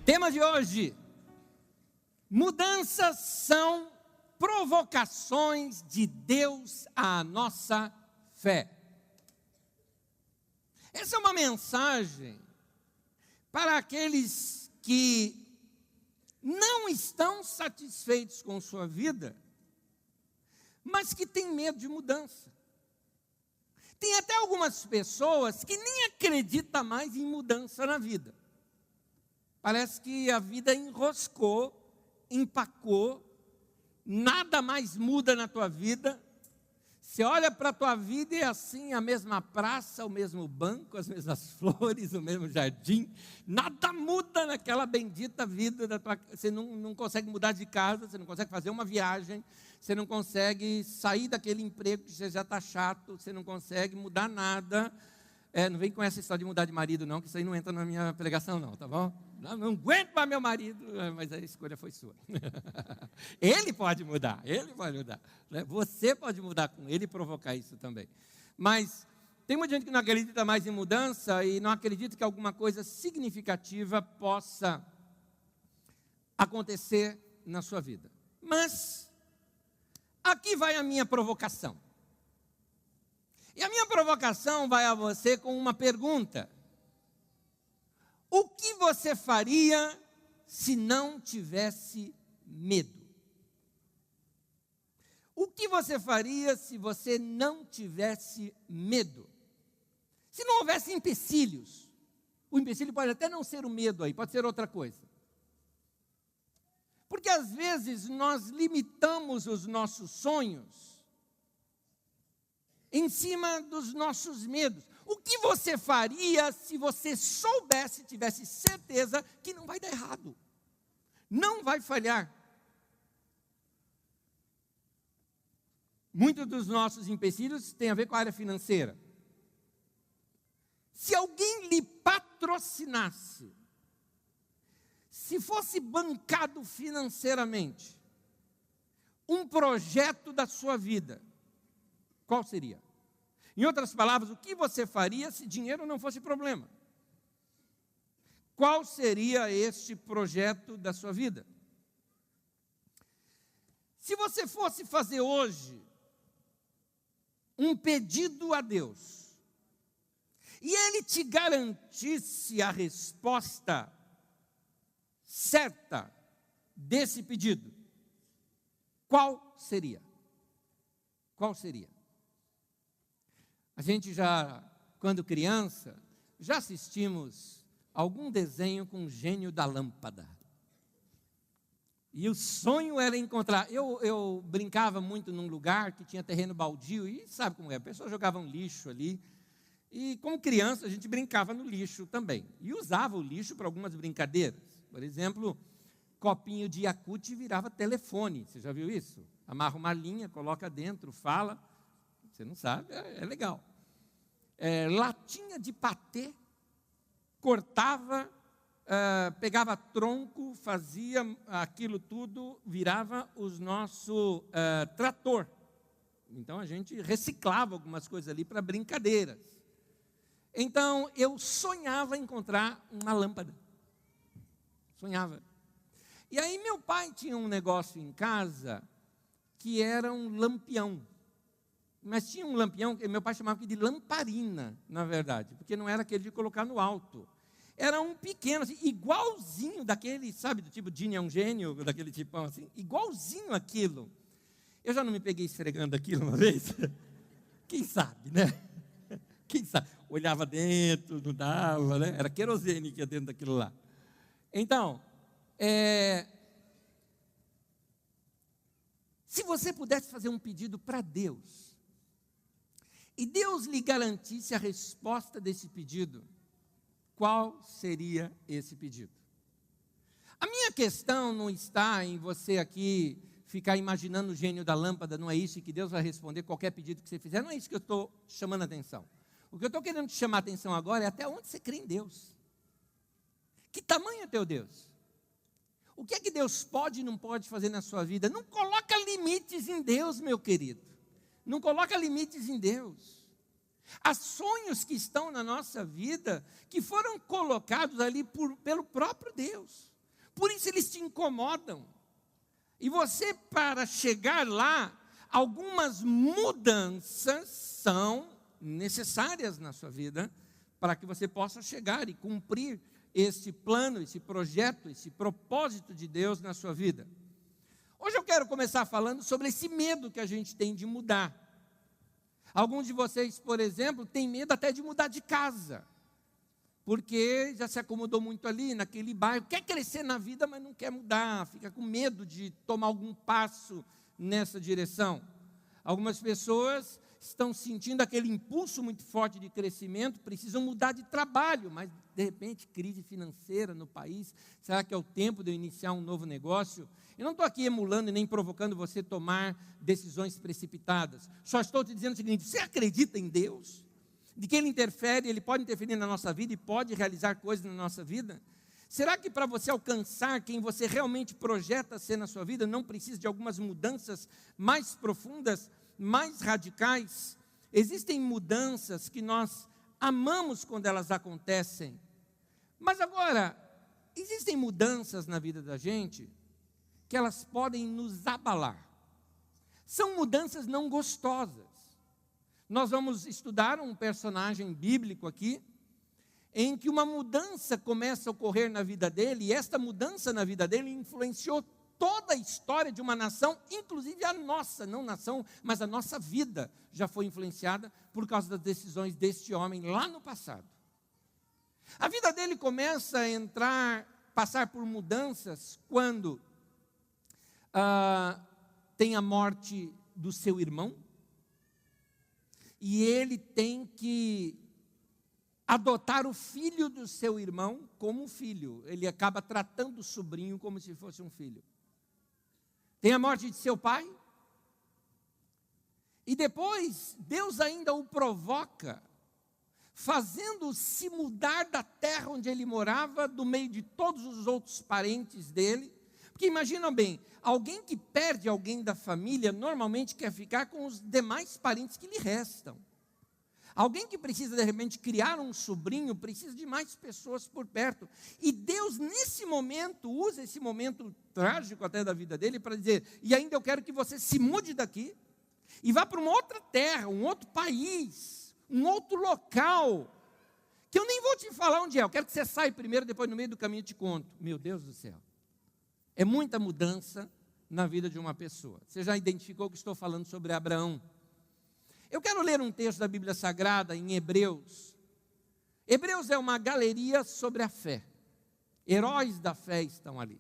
Tema de hoje: mudanças são provocações de Deus à nossa fé. Essa é uma mensagem para aqueles que não estão satisfeitos com sua vida, mas que têm medo de mudança. Tem até algumas pessoas que nem acreditam mais em mudança na vida. Parece que a vida enroscou, empacou, nada mais muda na tua vida. Você olha para a tua vida e é assim, a mesma praça, o mesmo banco, as mesmas flores, o mesmo jardim. Nada muda naquela bendita vida da tua. Você não consegue mudar de casa, você não consegue fazer uma viagem, você não consegue sair daquele emprego que você já está chato, você não consegue mudar nada. Não vem com essa história de mudar de marido não, que isso aí não entra na minha pregação não, tá bom? Não aguento mais meu marido, mas a escolha foi sua. Ele pode mudar, né? Você pode mudar com ele e provocar isso também. Mas tem muita gente que não acredita mais em mudança e não acredita que alguma coisa significativa possa acontecer na sua vida. Mas aqui vai a minha provocação. E a minha provocação vai a você com uma pergunta: o que você faria se não tivesse medo? O que você faria se você não tivesse medo? Se não houvesse empecilhos. O empecilho pode até não ser o medo aí, pode ser outra coisa. Porque às vezes nós limitamos os nossos sonhos em cima dos nossos medos. O que você faria se você soubesse, tivesse certeza que não vai dar errado? Não vai falhar. Muitos dos nossos empecilhos têm a ver com a área financeira. Se alguém lhe patrocinasse, se fosse bancado financeiramente, um projeto da sua vida, qual seria? Em outras palavras, o que você faria se dinheiro não fosse problema? Qual seria este projeto da sua vida? Se você fosse fazer hoje um pedido a Deus, e Ele te garantisse a resposta certa desse pedido, qual seria? Qual seria? A gente já, quando criança, já assistimos algum desenho com o gênio da lâmpada. E o sonho era encontrar. Eu brincava muito num lugar que tinha terreno baldio, e sabe como é? A pessoa jogava um lixo ali. E como criança, a gente brincava no lixo também. E usava o lixo para algumas brincadeiras. Por exemplo, copinho de Yakult virava telefone. Você já viu isso? Amarra uma linha, coloca dentro, fala. Você não sabe, é legal. Latinha de patê, cortava, pegava tronco, fazia aquilo tudo, virava o nosso trator. Então a gente reciclava algumas coisas ali para brincadeiras. Então eu sonhava encontrar uma lâmpada. Sonhava. E aí meu pai tinha um negócio em casa que era um lampião. Mas tinha um lampião que meu pai chamava de lamparina, na verdade, porque não era aquele de colocar no alto. Era um pequeno, assim, igualzinho daquele, sabe, do tipo Dini é um gênio, daquele tipão assim, igualzinho aquilo. Eu já não me peguei esfregando aquilo uma vez? Quem sabe, né? Quem sabe? Olhava dentro, não dava, né? Era querosene que ia dentro daquilo lá. Então, se você pudesse fazer um pedido para Deus, e Deus lhe garantisse a resposta desse pedido, qual seria esse pedido? A minha questão não está em você aqui ficar imaginando o gênio da lâmpada, não é isso, e que Deus vai responder qualquer pedido que você fizer, não é isso que eu estou chamando a atenção. O que eu estou querendo te chamar a atenção agora é até onde você crê em Deus. Que tamanho é teu Deus? O que é que Deus pode e não pode fazer na sua vida? Não coloca limites em Deus, meu querido. Não coloca limites em Deus. Há sonhos que estão na nossa vida que foram colocados ali pelo próprio Deus. Por isso eles te incomodam. E você, para chegar lá, algumas mudanças são necessárias na sua vida para que você possa chegar e cumprir esse plano, esse projeto, esse propósito de Deus na sua vida. Hoje eu quero começar falando sobre esse medo que a gente tem de mudar. Alguns de vocês, por exemplo, têm medo até de mudar de casa, porque já se acomodou muito ali, naquele bairro, quer crescer na vida, mas não quer mudar, fica com medo de tomar algum passo nessa direção. Algumas pessoas estão sentindo aquele impulso muito forte de crescimento, precisam mudar de trabalho, mas de repente crise financeira no país, será que é o tempo de eu iniciar um novo negócio? Eu não estou aqui emulando e nem provocando você a tomar decisões precipitadas, só estou te dizendo o seguinte: você acredita em Deus? De que Ele interfere, Ele pode interferir na nossa vida e pode realizar coisas na nossa vida? Será que para você alcançar quem você realmente projeta ser na sua vida, não precisa de algumas mudanças mais profundas, mais radicais? Existem mudanças que nós amamos quando elas acontecem, mas agora, existem mudanças na vida da gente que elas podem nos abalar. São mudanças não gostosas. Nós vamos estudar um personagem bíblico aqui, em que uma mudança começa a ocorrer na vida dele, e esta mudança na vida dele influenciou toda a história de uma nação, inclusive a nossa, não nação, mas a nossa vida já foi influenciada por causa das decisões deste homem lá no passado. A vida dele começa a passar por mudanças quando tem a morte do seu irmão, e ele tem que adotar o filho do seu irmão como um filho. Ele acaba tratando o sobrinho como se fosse um filho. Tem a morte de seu pai. E depois, Deus ainda o provoca, fazendo-o se mudar da terra onde ele morava, do meio de todos os outros parentes dele. Porque imagina bem, alguém que perde alguém da família, normalmente quer ficar com os demais parentes que lhe restam. Alguém que precisa, de repente, criar um sobrinho, precisa de mais pessoas por perto. E Deus, nesse momento, usa esse momento trágico até da vida dele, para dizer: e ainda eu quero que você se mude daqui, e vá para uma outra terra, um outro país, um outro local, que eu nem vou te falar onde é, eu quero que você saia primeiro, depois no meio do caminho eu te conto. Meu Deus do céu. É muita mudança na vida de uma pessoa. Você já identificou que estou falando sobre Abraão. Eu quero ler um texto da Bíblia Sagrada em Hebreus. Hebreus é uma galeria sobre a fé. Heróis da fé estão ali.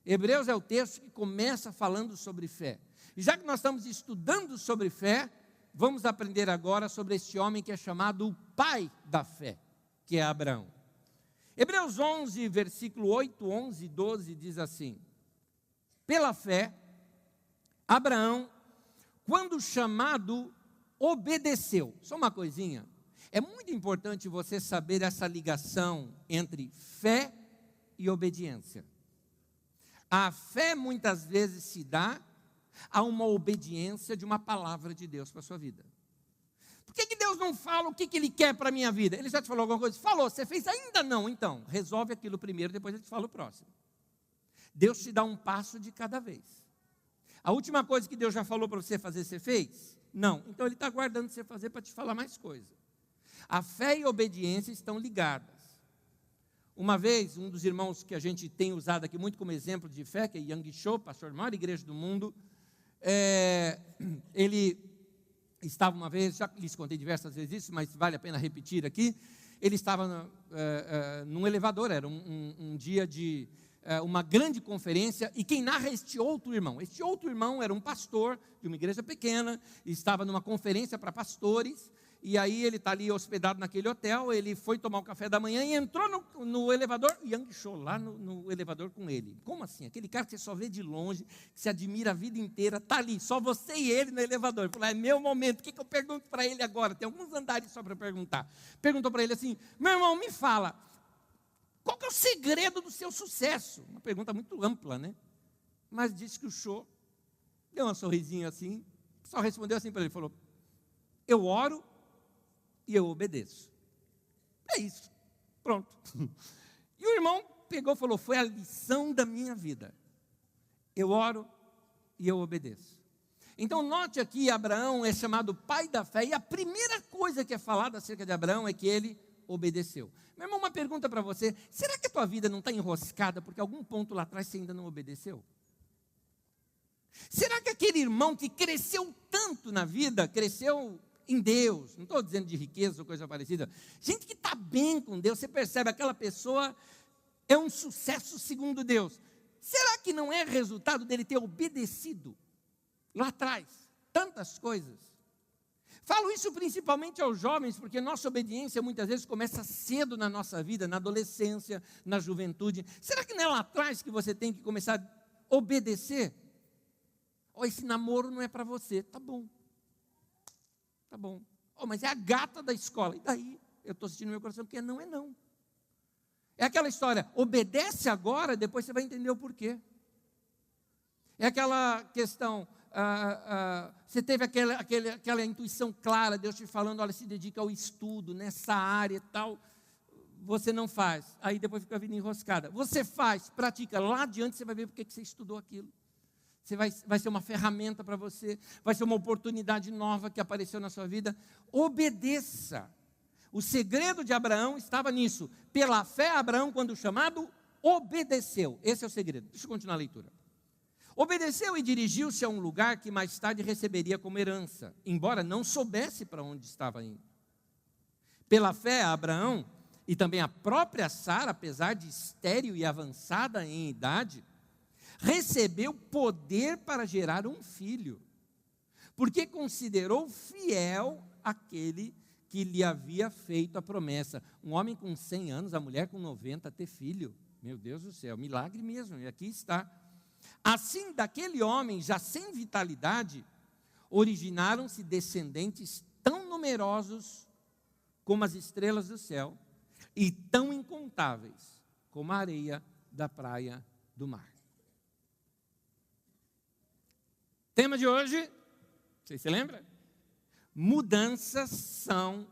Hebreus é o texto que começa falando sobre fé. E já que nós estamos estudando sobre fé, vamos aprender agora sobre este homem que é chamado o pai da fé, que é Abraão. Hebreus 11, versículo 8, 11 e 12 diz assim: pela fé, Abraão, quando chamado, obedeceu. Só uma coisinha, é muito importante você saber essa ligação entre fé e obediência. A fé muitas vezes se dá a uma obediência de uma palavra de Deus para a sua vida. Por que Deus não fala o que Ele quer para a minha vida? Ele já te falou alguma coisa? Falou, você fez? Ainda não, então, resolve aquilo primeiro, depois Ele te fala o próximo. Deus te dá um passo de cada vez. A última coisa que Deus já falou para você fazer, você fez? Não, então Ele está aguardando você fazer para te falar mais coisa. A fé e a obediência estão ligadas. Uma vez, um dos irmãos que a gente tem usado aqui muito como exemplo de fé, que é Yang Cho, pastor da maior igreja do mundo, ele estava uma vez, já lhes contei diversas vezes isso, mas vale a pena repetir aqui. Ele estava num elevador, era um dia de uma grande conferência, e quem narra é este outro irmão era um pastor de uma igreja pequena, estava numa conferência para pastores, e aí ele está ali hospedado naquele hotel, ele foi tomar o café da manhã e entrou no elevador, e Yang Cho lá no elevador com ele. Como assim? Aquele cara que você só vê de longe, que se admira a vida inteira, está ali, só você e ele no elevador. Ele falou: é meu momento, o que eu pergunto para ele agora? Tem alguns andares só para perguntar. Perguntou para ele assim: meu irmão, me fala, qual que é o segredo do seu sucesso? Uma pergunta muito ampla, né? Mas disse que o Cho deu uma sorrisinha assim, só respondeu assim para ele, falou: eu oro e eu obedeço. É isso, pronto. E o irmão pegou e falou, foi a lição da minha vida. Eu oro e eu obedeço. Então, note aqui, Abraão é chamado pai da fé, e a primeira coisa que é falada acerca de Abraão é que ele obedeceu. Meu irmão, uma pergunta para você, será que a tua vida não está enroscada porque algum ponto lá atrás você ainda não obedeceu? Será que aquele irmão que cresceu tanto na vida, cresceu em Deus, não estou dizendo de riqueza ou coisa parecida, gente que está bem com Deus, você percebe, aquela pessoa é um sucesso segundo Deus. Será que não é resultado dele ter obedecido lá atrás tantas coisas? Falo isso principalmente aos jovens, porque nossa obediência muitas vezes começa cedo na nossa vida, na adolescência, na juventude. Será que não é lá atrás que você tem que começar a obedecer? Oh, esse namoro não é para você. Tá bom. Tá bom. Oh, mas é a gata da escola. E daí? Eu estou sentindo no meu coração que não é não. É aquela história, obedece agora, depois você vai entender o porquê. É aquela questão, você teve aquela intuição clara, Deus te falando, olha, se dedica ao estudo, nessa área e tal, você não faz. Aí depois fica a vida enroscada. Você faz, pratica, lá adiante você vai ver porque que você estudou aquilo. Vai ser uma ferramenta para você, vai ser uma oportunidade nova que apareceu na sua vida. Obedeça. O segredo de Abraão estava nisso. Pela fé, Abraão, quando chamado, obedeceu. Esse é o segredo. Deixa eu continuar a leitura. Obedeceu e dirigiu-se a um lugar que mais tarde receberia como herança, embora não soubesse para onde estava indo. Pela fé, Abraão e também a própria Sara, apesar de estéril e avançada em idade, recebeu poder para gerar um filho, porque considerou fiel aquele que lhe havia feito a promessa. Um homem com 100 anos, a mulher com 90, ter filho. Meu Deus do céu, milagre mesmo, e aqui está. Assim, daquele homem, já sem vitalidade, originaram-se descendentes tão numerosos como as estrelas do céu, e tão incontáveis como a areia da praia do mar. Tema de hoje, vocês se lembram? Mudanças são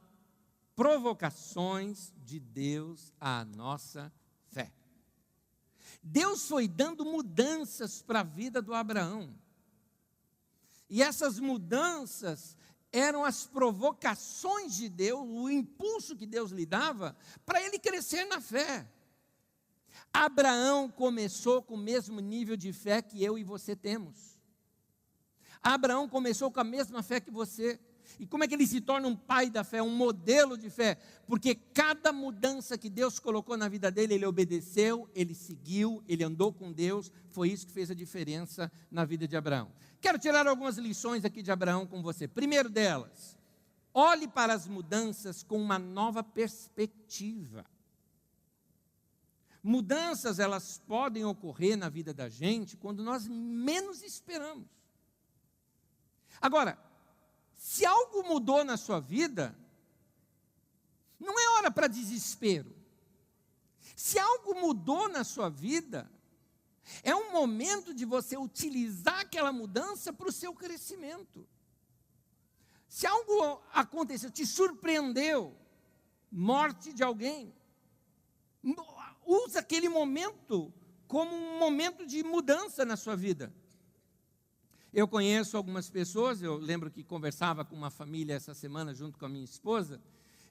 provocações de Deus à nossa fé. Deus foi dando mudanças para a vida do Abraão. E essas mudanças eram as provocações de Deus, o impulso que Deus lhe dava para ele crescer na fé. Abraão começou com o mesmo nível de fé que eu e você temos. Abraão começou com a mesma fé que você. E como é que ele se torna um pai da fé, um modelo de fé? Porque cada mudança que Deus colocou na vida dele, ele obedeceu, ele seguiu, ele andou com Deus. Foi isso que fez a diferença na vida de Abraão. Quero tirar algumas lições aqui de Abraão com você. Primeiro delas, olhe para as mudanças com uma nova perspectiva. Mudanças, elas podem ocorrer na vida da gente quando nós menos esperamos. Agora, se algo mudou na sua vida, não é hora para desespero. Se algo mudou na sua vida, é um momento de você utilizar aquela mudança para o seu crescimento. Se algo aconteceu, te surpreendeu, morte de alguém, usa aquele momento como um momento de mudança na sua vida. Eu conheço algumas pessoas, eu lembro que conversava com uma família essa semana junto com a minha esposa,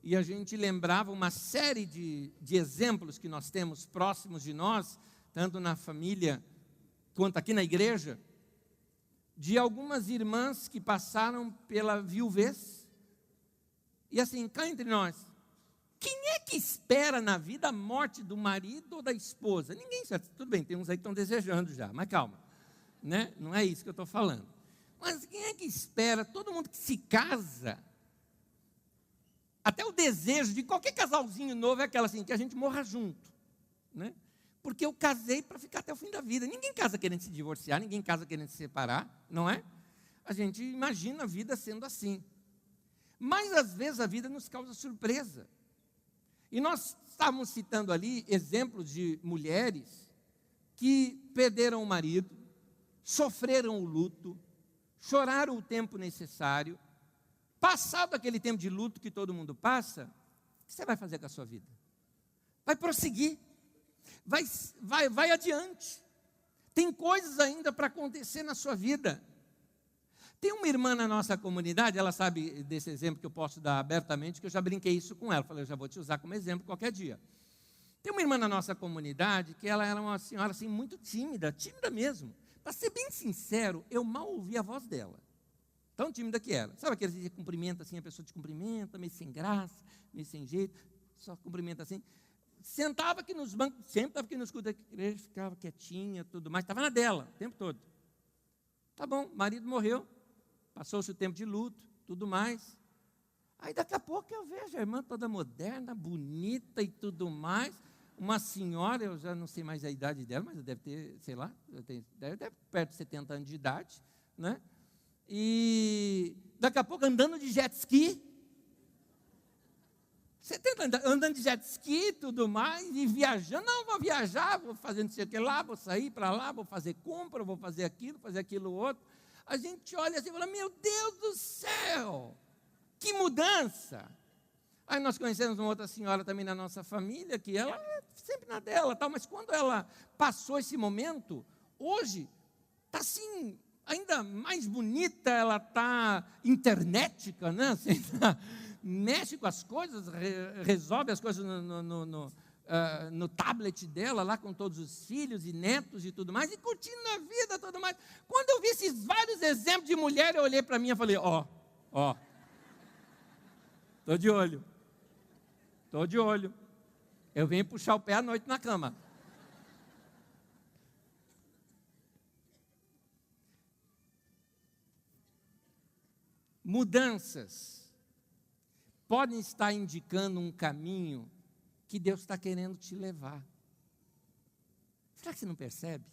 e a gente lembrava uma série de exemplos que nós temos próximos de nós, tanto na família quanto aqui na igreja, de algumas irmãs que passaram pela viuvez. E assim, cá entre nós, quem é que espera na vida a morte do marido ou da esposa? Ninguém sabe. Tudo bem, tem uns aí que estão desejando já, mas calma. Né? Não é isso que eu estou falando. Mas quem é que espera? Todo mundo que se casa, até o desejo de qualquer casalzinho novo é aquela assim, que a gente morra junto, né? Porque eu casei para ficar até o fim da vida. Ninguém casa querendo se divorciar, ninguém casa querendo se separar, não é? A gente imagina a vida sendo assim. Mas às vezes a vida nos causa surpresa. E nós estávamos citando ali exemplos de mulheres que perderam o marido, sofreram o luto, choraram o tempo necessário. Passado aquele tempo de luto que todo mundo passa, o que você vai fazer com a sua vida? Vai prosseguir. Vai adiante. Tem coisas ainda para acontecer na sua vida. Tem uma irmã na nossa comunidade, ela sabe desse exemplo que eu posso dar abertamente, que eu já brinquei isso com ela. Falei, eu já vou te usar como exemplo qualquer dia. Tem uma irmã na nossa comunidade que ela era uma senhora assim, muito tímida mesmo. Para ser bem sincero, eu mal ouvi a voz dela. Tão tímida que era. Sabe aqueles que cumprimenta assim, a pessoa te cumprimenta, meio sem graça, meio sem jeito, só cumprimenta assim. Sentava aqui nos bancos, sempre estava aqui no escudo da igreja, ficava quietinha, tudo mais. Estava na dela, o tempo todo. Tá bom, o marido morreu, passou-se o tempo de luto, tudo mais. Aí daqui a pouco eu vejo a irmã toda moderna, bonita e tudo mais. Uma senhora, eu já não sei mais a idade dela, mas deve ter, sei lá, deve perto de 70 anos de idade, né? E daqui a pouco andando de jet ski. 70 anos, andando de jet ski e tudo mais, e viajando. Não, vou viajar, vou fazer não sei o que lá, vou sair para lá, vou fazer compra, vou fazer aquilo outro. A gente olha assim e fala, meu Deus do céu, que mudança. Aí nós conhecemos uma outra senhora também na nossa família, que ela é sempre na dela, tal, mas quando ela passou esse momento, hoje, está assim, ainda mais bonita, ela está internética, né? Assim, mexe com as coisas, resolve as coisas no tablet dela, lá com todos os filhos e netos e tudo mais, e curtindo a vida, tudo mais. Quando eu vi esses vários exemplos de mulher, eu olhei para mim e falei, ó, estou de olho. Estou de olho. Eu venho puxar o pé à noite na cama. Mudanças podem estar indicando um caminho que Deus está querendo te levar. Será que você não percebe?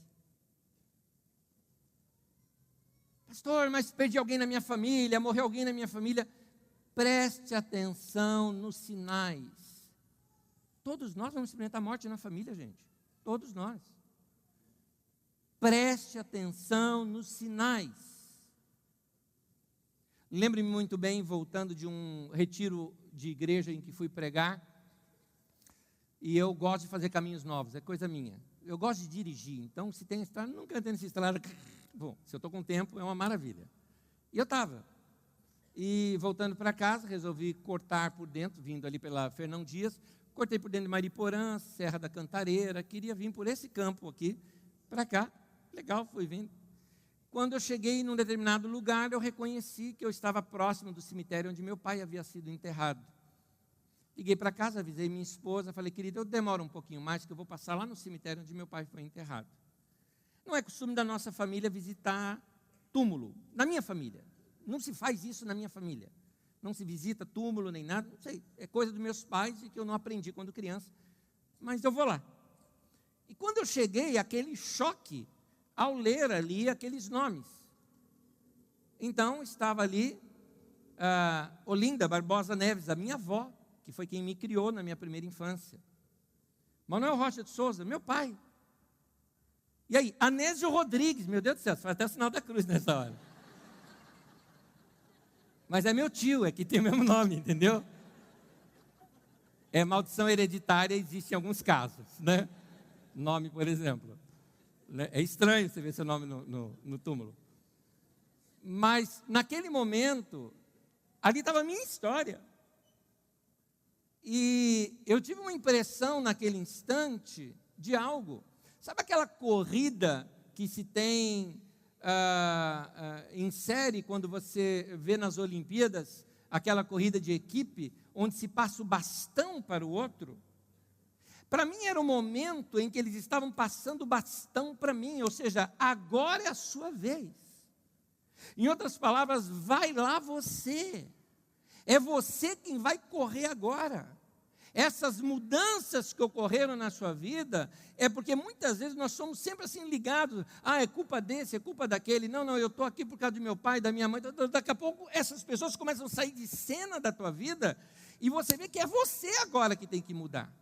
Pastor, mas perdi alguém na minha família, morreu alguém na minha família. Preste atenção nos sinais. Todos nós vamos experimentar morte na família, gente. Todos nós. Preste atenção nos sinais. Lembro-me muito bem, voltando de um retiro de igreja em que fui pregar, e eu gosto de fazer caminhos novos, é coisa minha. Eu gosto de dirigir, então se tem estrada, nunca entrei nessa estrada. Bom, se eu estou com tempo, é uma maravilha. E eu estava. E voltando para casa, resolvi cortar por dentro, vindo ali pela Fernão Dias, cortei por dentro de Mariporã, Serra da Cantareira, queria vir por esse campo aqui, para cá. Legal, fui vindo. Quando eu cheguei num determinado lugar, eu reconheci que eu estava próximo do cemitério onde meu pai havia sido enterrado. Liguei para casa, avisei minha esposa, falei, querida, eu demoro um pouquinho mais, que eu vou passar lá no cemitério onde meu pai foi enterrado. Não é costume da nossa família visitar túmulo, na minha família. Não se faz isso na minha família. Não se visita túmulo nem nada, não sei, é coisa dos meus pais e que eu não aprendi quando criança, mas eu vou lá. E quando eu cheguei, aquele choque, ao ler ali aqueles nomes. Então, estava ali Olinda Barbosa Neves, a minha avó, que foi quem me criou na minha primeira infância. Manuel Rocha de Souza, meu pai. E aí, Anésio Rodrigues, meu Deus do céu, faz até o sinal da cruz nessa hora. Mas é meu tio, é que tem o mesmo nome, entendeu? É maldição hereditária, existe em alguns casos, né? Nome, por exemplo. É estranho você ver seu nome no túmulo. Mas, naquele momento, ali estava a minha história. E eu tive uma impressão naquele instante de algo. Sabe aquela corrida que se tem em série, quando você vê nas Olimpíadas, aquela corrida de equipe, onde se passa o bastão para o outro? Para mim era o momento em que eles estavam passando o bastão para mim, ou seja, agora é a sua vez. Em outras palavras, vai lá você. É você quem vai correr agora. Essas mudanças que ocorreram na sua vida, é porque muitas vezes nós somos sempre assim ligados, é culpa desse, é culpa daquele, não, eu estou aqui por causa do meu pai, da minha mãe, daqui a pouco essas pessoas começam a sair de cena da tua vida, e você vê que é você agora que tem que mudar.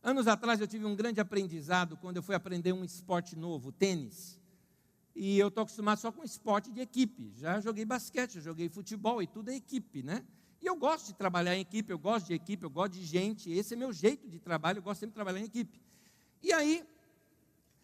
Anos atrás eu tive um grande aprendizado, quando eu fui aprender um esporte novo, tênis, e eu estou acostumado só com esporte de equipe, já joguei basquete, já joguei futebol, e tudo é equipe, né? E eu gosto de trabalhar em equipe, eu gosto de gente, esse é meu jeito de trabalho, eu gosto sempre de trabalhar em equipe. E aí,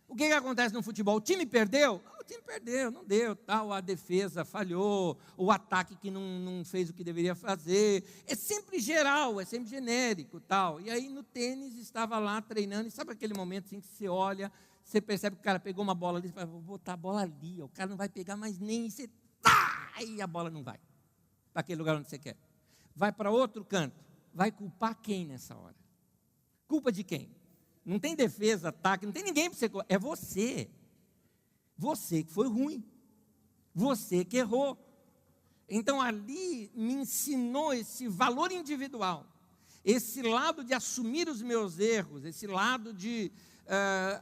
o que acontece no futebol? O time perdeu? O time perdeu, não deu, tal, a defesa falhou, o ataque que não fez o que deveria fazer. É sempre geral, é sempre genérico, tal. E aí no tênis estava lá treinando, e sabe aquele momento assim que você olha, você percebe que o cara pegou uma bola ali, você fala, vou botar a bola ali, o cara não vai pegar mais nem, e você e a bola não vai para aquele lugar onde você quer. Vai para outro canto, vai culpar quem nessa hora? Culpa de quem? Não tem defesa, ataque, não tem ninguém para você. É você. Você que foi ruim. Você que errou. Então ali me ensinou esse valor individual. Esse lado de assumir os meus erros. Esse lado de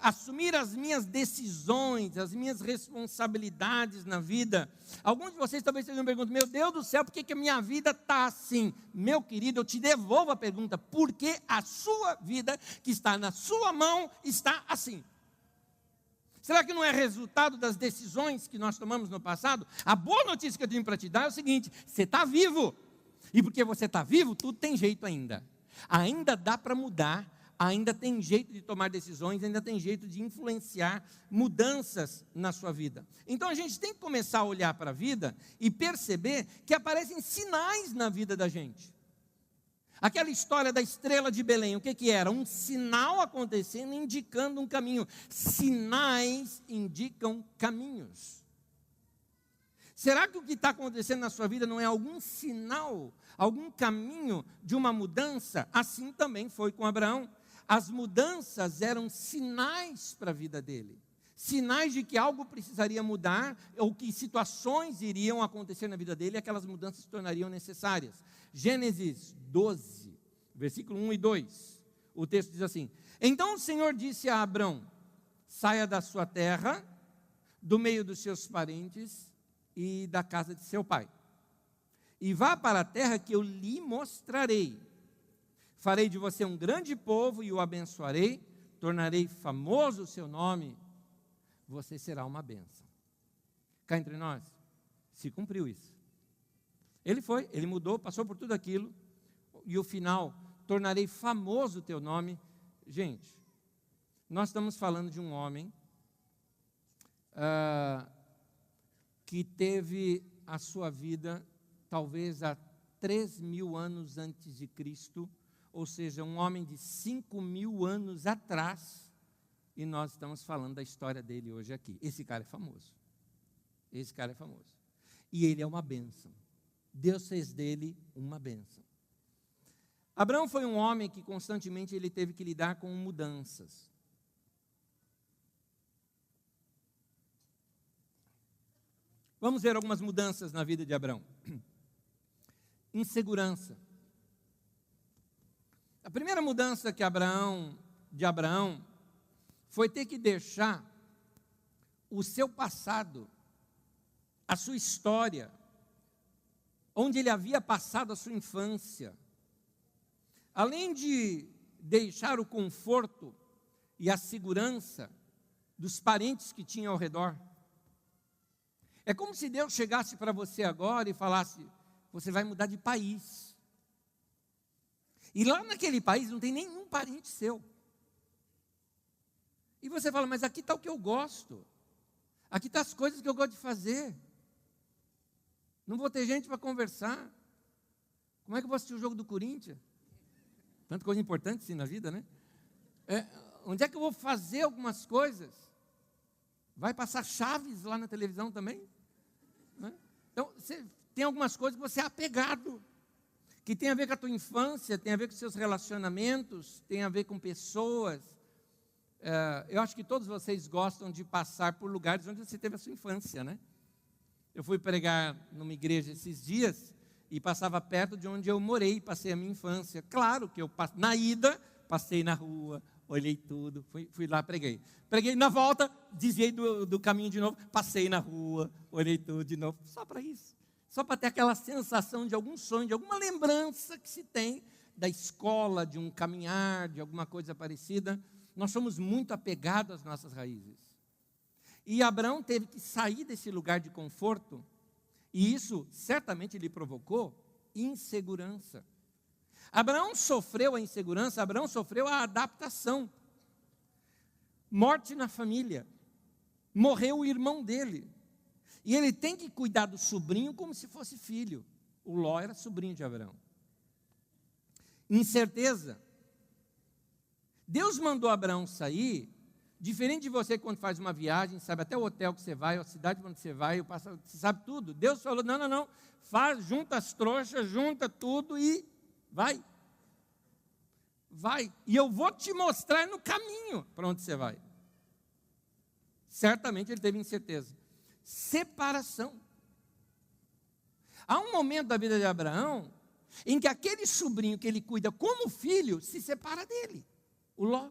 assumir as minhas decisões, as minhas responsabilidades na vida. Alguns de vocês talvez estejam perguntando, meu Deus do céu, por que a minha vida está assim? Meu querido, eu te devolvo a pergunta, por que a sua vida, que está na sua mão, está assim? Será que não é resultado das decisões que nós tomamos no passado? A boa notícia que eu tenho para te dar é o seguinte, você está vivo, e porque você está vivo, tudo tem jeito ainda. Ainda dá para mudar, ainda tem jeito de tomar decisões, ainda tem jeito de influenciar mudanças na sua vida. Então a gente tem que começar a olhar para a vida e perceber que aparecem sinais na vida da gente. Aquela história da estrela de Belém, o que era? Um sinal acontecendo, indicando um caminho. Sinais indicam caminhos. Será que o que está acontecendo na sua vida não é algum sinal, algum caminho de uma mudança? Assim também foi com Abraão. As mudanças eram sinais para a vida dele. Sinais de que algo precisaria mudar, ou que situações iriam acontecer na vida dele, e aquelas mudanças se tornariam necessárias. Gênesis 12, versículo 1 e 2. O texto diz assim: Então o Senhor disse a Abrão, saia da sua terra, do meio dos seus parentes e da casa de seu pai, e vá para a terra que eu lhe mostrarei. Farei de você um grande povo e o abençoarei, tornarei famoso o seu nome, você será uma bênção. Cá entre nós, se cumpriu isso. Ele foi, ele mudou, passou por tudo aquilo, e o final, tornarei famoso o teu nome. Gente, nós estamos falando de um homem que teve a sua vida talvez há 3.000 anos antes de Cristo, ou seja, um homem de 5.000 anos atrás, e nós estamos falando da história dele hoje aqui. Esse cara é famoso. Esse cara é famoso. E ele é uma bênção. Deus fez dele uma bênção. Abraão foi um homem que constantemente ele teve que lidar com mudanças. Vamos ver algumas mudanças na vida de Abraão. Insegurança. A primeira mudança de Abraão foi ter que deixar o seu passado, a sua história, onde ele havia passado a sua infância. Além de deixar o conforto e a segurança dos parentes que tinha ao redor. É como se Deus chegasse para você agora e falasse, você vai mudar de país. E lá naquele país não tem nenhum parente seu. E você fala, mas aqui está o que eu gosto. Aqui estão as coisas que eu gosto de fazer. Não vou ter gente para conversar. Como é que eu vou assistir o jogo do Corinthians? Tanta coisa importante assim na vida, né? Onde é que eu vou fazer algumas coisas? Vai passar Chaves lá na televisão também? Né? Então, tem algumas coisas que você é apegado, que tem a ver com a tua infância, tem a ver com os seus relacionamentos, tem a ver com pessoas. Eu acho que todos vocês gostam de passar por lugares onde você teve a sua infância, né? Eu fui pregar numa igreja esses dias e passava perto de onde eu morei, passei a minha infância. Claro que na ida, passei na rua, olhei tudo, fui lá, preguei. Preguei na volta, desviei do caminho de novo, passei na rua, olhei tudo de novo, só para isso. Só para ter aquela sensação de algum sonho, de alguma lembrança que se tem da escola, de um caminhar, de alguma coisa parecida. Nós somos muito apegados às nossas raízes. E Abraão teve que sair desse lugar de conforto, e isso certamente lhe provocou insegurança. Abraão sofreu a insegurança, Abraão sofreu a adaptação. Morte na família. Morreu o irmão dele. E ele tem que cuidar do sobrinho como se fosse filho. O Ló era sobrinho de Abraão. Incerteza. Deus mandou Abraão sair, diferente de você quando faz uma viagem, sabe até o hotel que você vai, a cidade onde você vai, você sabe tudo. Deus falou, não, junta as trouxas, junta tudo e vai. Vai, e eu vou te mostrar no caminho para onde você vai. Certamente ele teve incerteza. Separação. Há um momento da vida de Abraão em que aquele sobrinho que ele cuida como filho se separa dele, o Ló.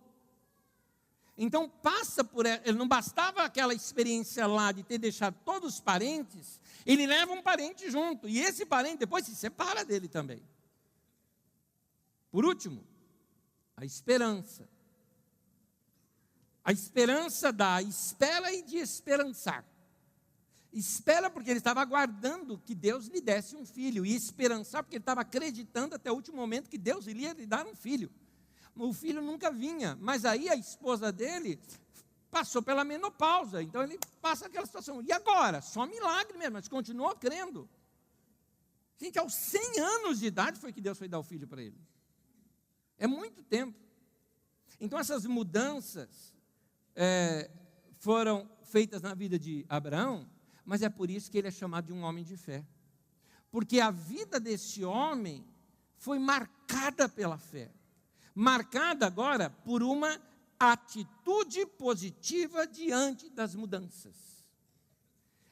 Então passa por ele, não bastava aquela experiência lá de ter deixado todos os parentes, ele leva um parente junto, e esse parente depois se separa dele também. Por último, a esperança. A esperança da espera e de esperançar. Espera porque ele estava aguardando que Deus lhe desse um filho, e esperançar porque ele estava acreditando até o último momento que Deus iria lhe dar um filho. O filho nunca vinha, mas aí a esposa dele passou pela menopausa, então ele passa aquela situação. E agora? Só milagre mesmo, mas continuou crendo. Gente, aos 100 anos de idade foi que Deus foi dar o filho para ele. É muito tempo. Então essas mudanças foram feitas na vida de Abraão, mas é por isso que ele é chamado de um homem de fé. Porque a vida desse homem foi marcada pela fé. Marcada agora por uma atitude positiva diante das mudanças.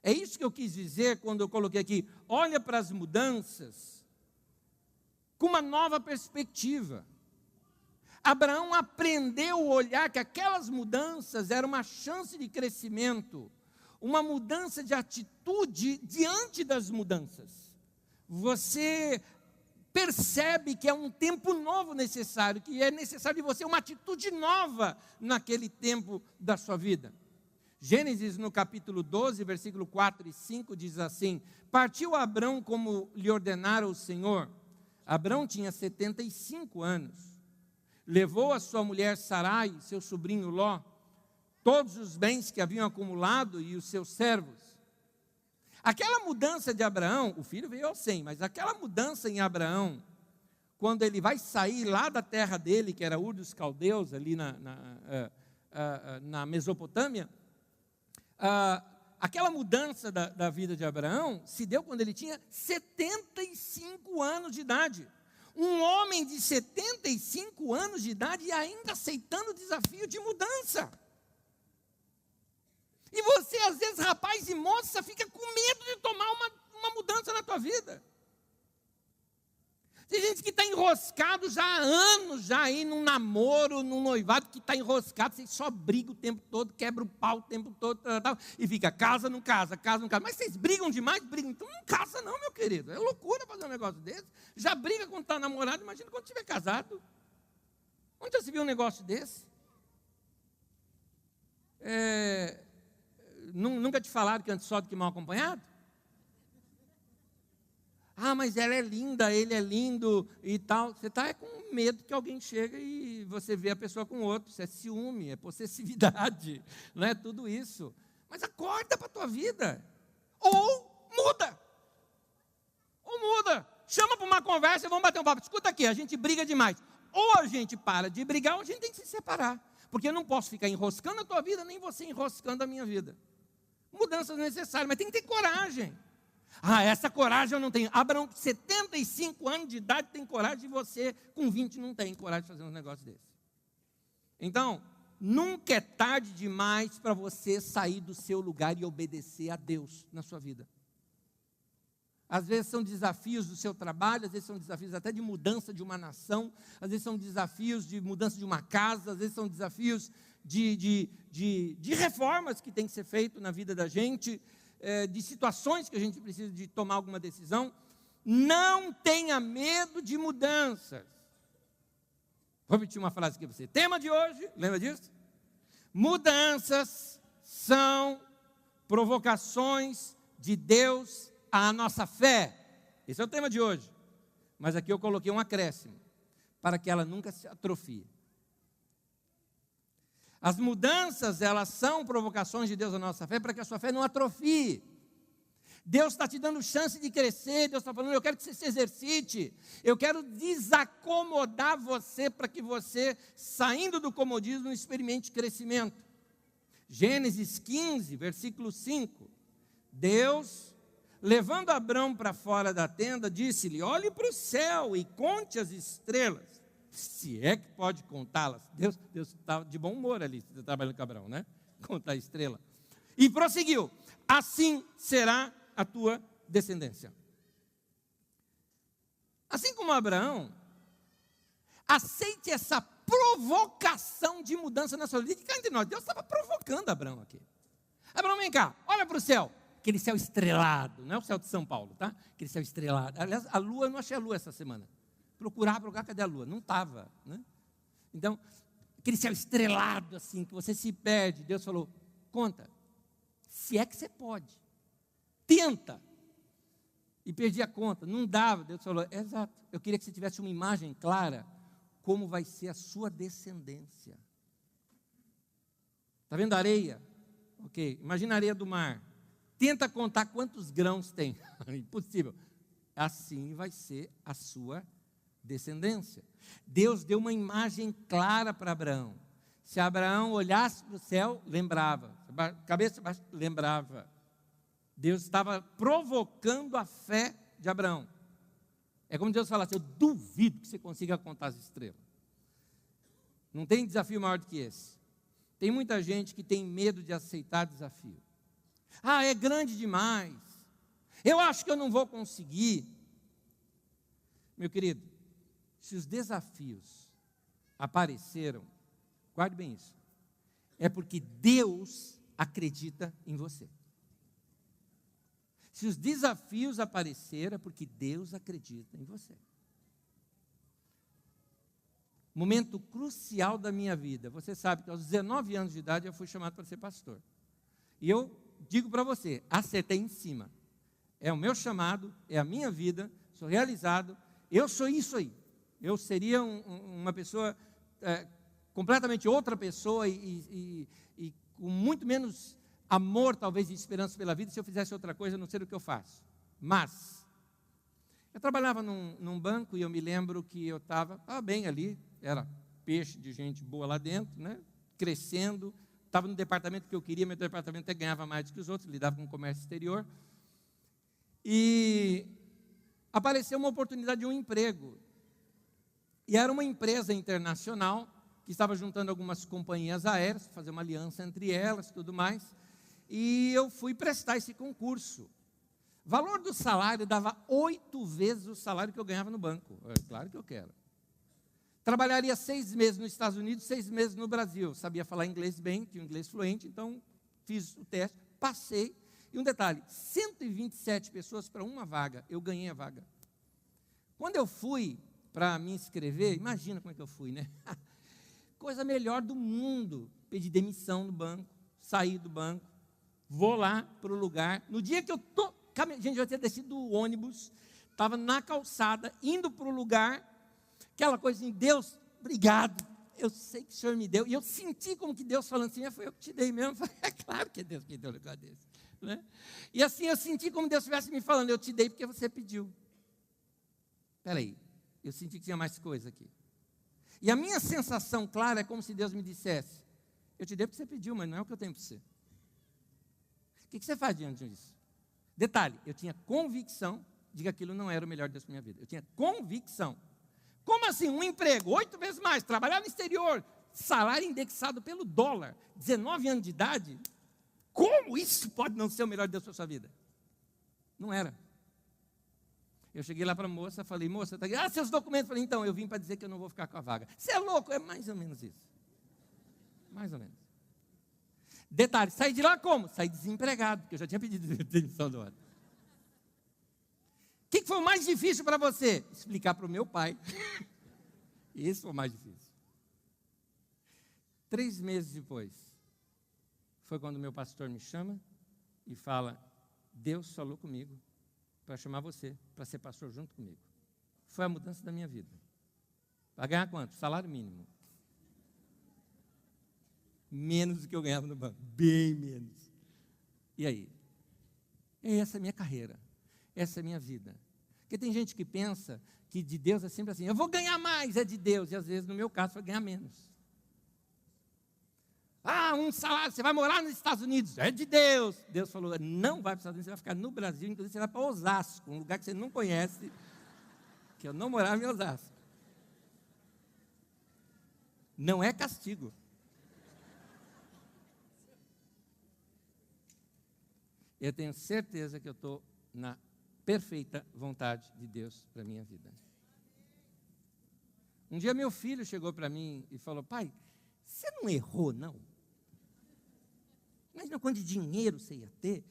É isso que eu quis dizer quando eu coloquei aqui, olha para as mudanças com uma nova perspectiva. Abraão aprendeu a olhar que aquelas mudanças eram uma chance de crescimento, uma mudança de atitude diante das mudanças. Você percebe que é um tempo novo necessário, que é necessário de você uma atitude nova naquele tempo da sua vida. Gênesis, no capítulo 12, versículo 4 e 5, diz assim: partiu Abrão como lhe ordenara o Senhor. Abrão tinha 75 anos. Levou a sua mulher Sarai, seu sobrinho Ló, todos os bens que haviam acumulado e os seus servos. Aquela mudança de Abraão, o filho veio aos 100, mas aquela mudança em Abraão, quando ele vai sair lá da terra dele, que era Ur dos Caldeus, ali na Mesopotâmia, aquela mudança da vida de Abraão se deu quando ele tinha 75 anos de idade. Um homem de 75 anos de idade e ainda aceitando o desafio de mudança. E você, às vezes, rapaz e moça, fica com medo de tomar uma mudança na tua vida. Tem gente que está enroscado já há anos, já aí num namoro, num noivado, que está enroscado, você só briga o tempo todo, quebra o pau o tempo todo, e fica, casa, não casa. Mas vocês brigam demais? Brigam. Então não casa não, meu querido. É loucura fazer um negócio desse. Já briga quando está namorado, imagina quando estiver casado. Onde já se viu um negócio desse? Nunca te falaram que antes só do que mal acompanhado? Ah, mas ela é linda, ele é lindo e tal. Você está com medo que alguém chega e você vê a pessoa com outro. Isso é ciúme, é possessividade, não é tudo isso. Mas acorda para a tua vida. Ou muda. Chama para uma conversa e vamos bater um papo. Escuta aqui, a gente briga demais. Ou a gente para de brigar, ou a gente tem que se separar. Porque eu não posso ficar enroscando a tua vida, nem você enroscando a minha vida. Mudanças necessárias, mas tem que ter coragem. Ah, essa coragem eu não tenho. Abraão, 75 anos de idade, tem coragem, e você, com 20, não tem coragem de fazer um negócio desse. Então, nunca é tarde demais para você sair do seu lugar e obedecer a Deus na sua vida. Às vezes são desafios do seu trabalho, às vezes são desafios até de mudança de uma nação, às vezes são desafios de mudança de uma casa, às vezes são desafios de reformas que tem que ser feito na vida da gente, de situações que a gente precisa de tomar alguma decisão. Não tenha medo de mudanças. Vou repetir uma frase aqui para você. Tema de hoje, lembra disso? Mudanças são provocações de Deus à nossa fé. Esse é o tema de hoje. mas aqui eu coloquei um acréscimo, para que ela nunca se atrofie. As mudanças, elas são provocações de Deus à nossa fé, para que a sua fé não atrofie. Deus está te dando chance de crescer, Deus está falando, eu quero que você se exercite, eu quero desacomodar você, para que você, saindo do comodismo, experimente crescimento. Gênesis 15, versículo 5, Deus, levando Abrão para fora da tenda, disse-lhe, olhe para o céu e conte as estrelas, se é que pode contá-las. Deus estava de bom humor ali, trabalhando com Abrão, né? Contar a estrela. E prosseguiu, assim será a tua descendência. Assim como Abraão, aceite essa provocação de mudança na sua vida. E cá entre nós, Deus estava provocando Abraão aqui. Abraão, vem cá, olha para o céu. Aquele céu estrelado, não é o céu de São Paulo, tá? Aquele céu estrelado. Aliás, a lua, eu não achei a lua essa semana. Procurar, cadê a lua? Não estava, né? Então, aquele céu estrelado assim, que você se perde. Deus falou, conta, se é que você pode. Tenta. E perdi a conta, não dava. Deus falou, exato, eu queria que você tivesse uma imagem clara, como vai ser a sua descendência. Está vendo a areia? Ok, imagina a areia do mar. Tenta contar quantos grãos tem. Impossível. Assim vai ser a sua descendência. Deus deu uma imagem clara para Abraão. Se Abraão olhasse para o céu, lembrava. Cabeça baixa, lembrava. Deus estava provocando a fé de Abraão. É como Deus falasse, eu duvido que você consiga contar as estrelas. Não tem desafio maior do que esse. Tem muita gente que tem medo de aceitar desafio. Ah, é grande demais. Eu acho que eu não vou conseguir. Meu querido, se os desafios apareceram, guarde bem isso, é porque Deus acredita em você. Se os desafios apareceram, é porque Deus acredita em você. Momento crucial da minha vida. Você sabe que aos 19 anos de idade eu fui chamado para ser pastor. E eu digo para você, acertei em cima. É o meu chamado, é a minha vida, sou realizado, eu sou isso aí. Eu seria uma pessoa, completamente outra pessoa e com muito menos amor, talvez, e esperança pela vida, se eu fizesse outra coisa, não sei o que eu faço. Mas, eu trabalhava num banco e eu me lembro que eu estava bem ali, era peixe de gente boa lá dentro, né? Crescendo, estava no departamento que eu queria, meu departamento até ganhava mais do que os outros, lidava com o comércio exterior. E apareceu uma oportunidade de um emprego. E era uma empresa internacional que estava juntando algumas companhias aéreas, fazer uma aliança entre elas e tudo mais. E eu fui prestar esse concurso. O valor do salário dava 8 vezes o salário que eu ganhava no banco. Claro que eu quero. Trabalharia 6 meses nos Estados Unidos, 6 meses no Brasil. Sabia falar inglês bem, tinha um inglês fluente, então fiz o teste, passei. E um detalhe, 127 pessoas para uma vaga, eu ganhei a vaga. Quando eu fui para me inscrever, imagina como é que eu fui, né? Coisa melhor do mundo, pedi demissão no banco, saí do banco, vou lá para o lugar, no dia que eu estou, gente, eu tinha descido do ônibus, estava na calçada, indo para o lugar, aquela coisa assim, Deus, obrigado, eu sei que o Senhor me deu, e eu senti como que Deus falando assim, foi eu que te dei mesmo, falei, é claro que é Deus que deu um negócio desse, né? E assim, eu senti como Deus estivesse me falando, eu te dei porque você pediu. Espera aí, eu senti que tinha mais coisa aqui. E a minha sensação clara é como se Deus me dissesse, eu te dei porque você pediu, mas não é o que eu tenho para você. O que você faz diante disso? Detalhe, eu tinha convicção de que aquilo não era o melhor de Deus para a minha vida. Eu tinha convicção. Como assim? Um emprego, 8 vezes mais, trabalhar no exterior, salário indexado pelo dólar, 19 anos de idade. Como isso pode não ser o melhor de Deus para a sua vida? Não era. Eu cheguei lá para a moça, falei, moça, tá aqui. Seus documentos. Falei, então, eu vim para dizer que eu não vou ficar com a vaga. Você é louco? É mais ou menos isso. Mais ou menos. Detalhe, saí de lá como? Saí desempregado, porque eu já tinha pedido demissão do ano. O que foi o mais difícil para você? Explicar para o meu pai. Isso foi o mais difícil. 3 meses depois, foi quando meu pastor me chama e fala, Deus falou comigo para chamar você, para ser pastor junto comigo. foi a mudança da minha vida. Para ganhar quanto? Salário mínimo. Menos do que eu ganhava no banco. Bem menos. E aí? Essa é a minha carreira. Essa é a minha vida. Porque tem gente que pensa que de Deus é sempre assim, eu vou ganhar mais, é de Deus. E às vezes, no meu caso, foi ganhar menos. Um salário, você vai morar nos Estados Unidos, é de Deus. Deus falou, não vai para os Estados Unidos, você vai ficar no Brasil, inclusive você vai para Osasco, um lugar que você não conhece, que eu não morava em Osasco. Não é castigo. Eu tenho certeza que eu estou na perfeita vontade de Deus para a minha vida. Um dia meu filho chegou para mim e falou, pai, você não errou, não? Imagina quanto de dinheiro você ia ter,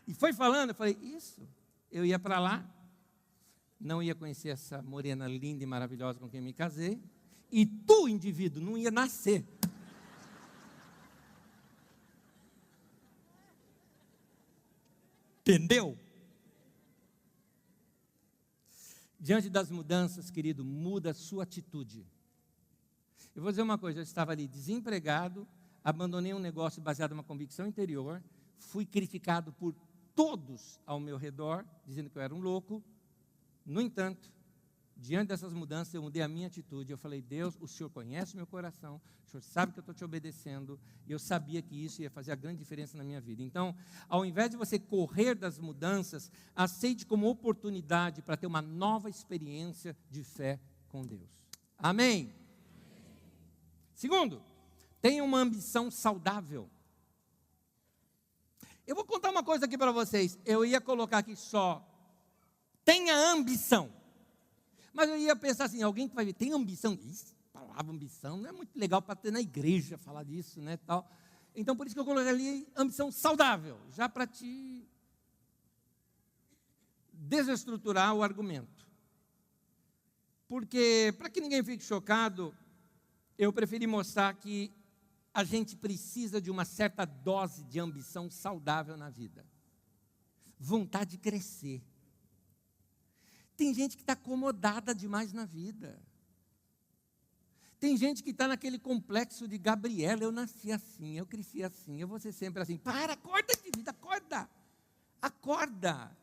e foi falando, eu falei, isso, eu ia para lá, não ia conhecer essa morena linda e maravilhosa com quem me casei, e tu, indivíduo, não ia nascer. Entendeu? Diante das mudanças, querido, muda a sua atitude. Eu vou dizer uma coisa, eu estava ali desempregado, abandonei um negócio baseado numa convicção interior, fui criticado por todos ao meu redor, dizendo que eu era um louco. No entanto, diante dessas mudanças, eu mudei a minha atitude. Eu falei, Deus, o Senhor conhece o meu coração, o Senhor sabe que eu estou te obedecendo, e eu sabia que isso ia fazer a grande diferença na minha vida. Então, ao invés de você correr das mudanças, aceite como oportunidade para ter uma nova experiência de fé com Deus. Amém? Segundo, tenha uma ambição saudável. Eu vou contar uma coisa aqui para vocês. Eu ia colocar aqui só, tenha ambição. Mas eu ia pensar assim, alguém que vai ver, tem ambição? Isso, palavra ambição, não é muito legal para ter na igreja falar disso, né, tal. Então, por isso que eu coloquei ali ambição saudável, já para te desestruturar o argumento. Porque, para que ninguém fique chocado, eu preferi mostrar que a gente precisa de uma certa dose de ambição saudável na vida. Vontade de crescer. Tem gente que está acomodada demais na vida. Tem gente que está naquele complexo de Gabriela, eu nasci assim, eu cresci assim, eu vou ser sempre assim. Para, acorda de vida, acorda. Acorda.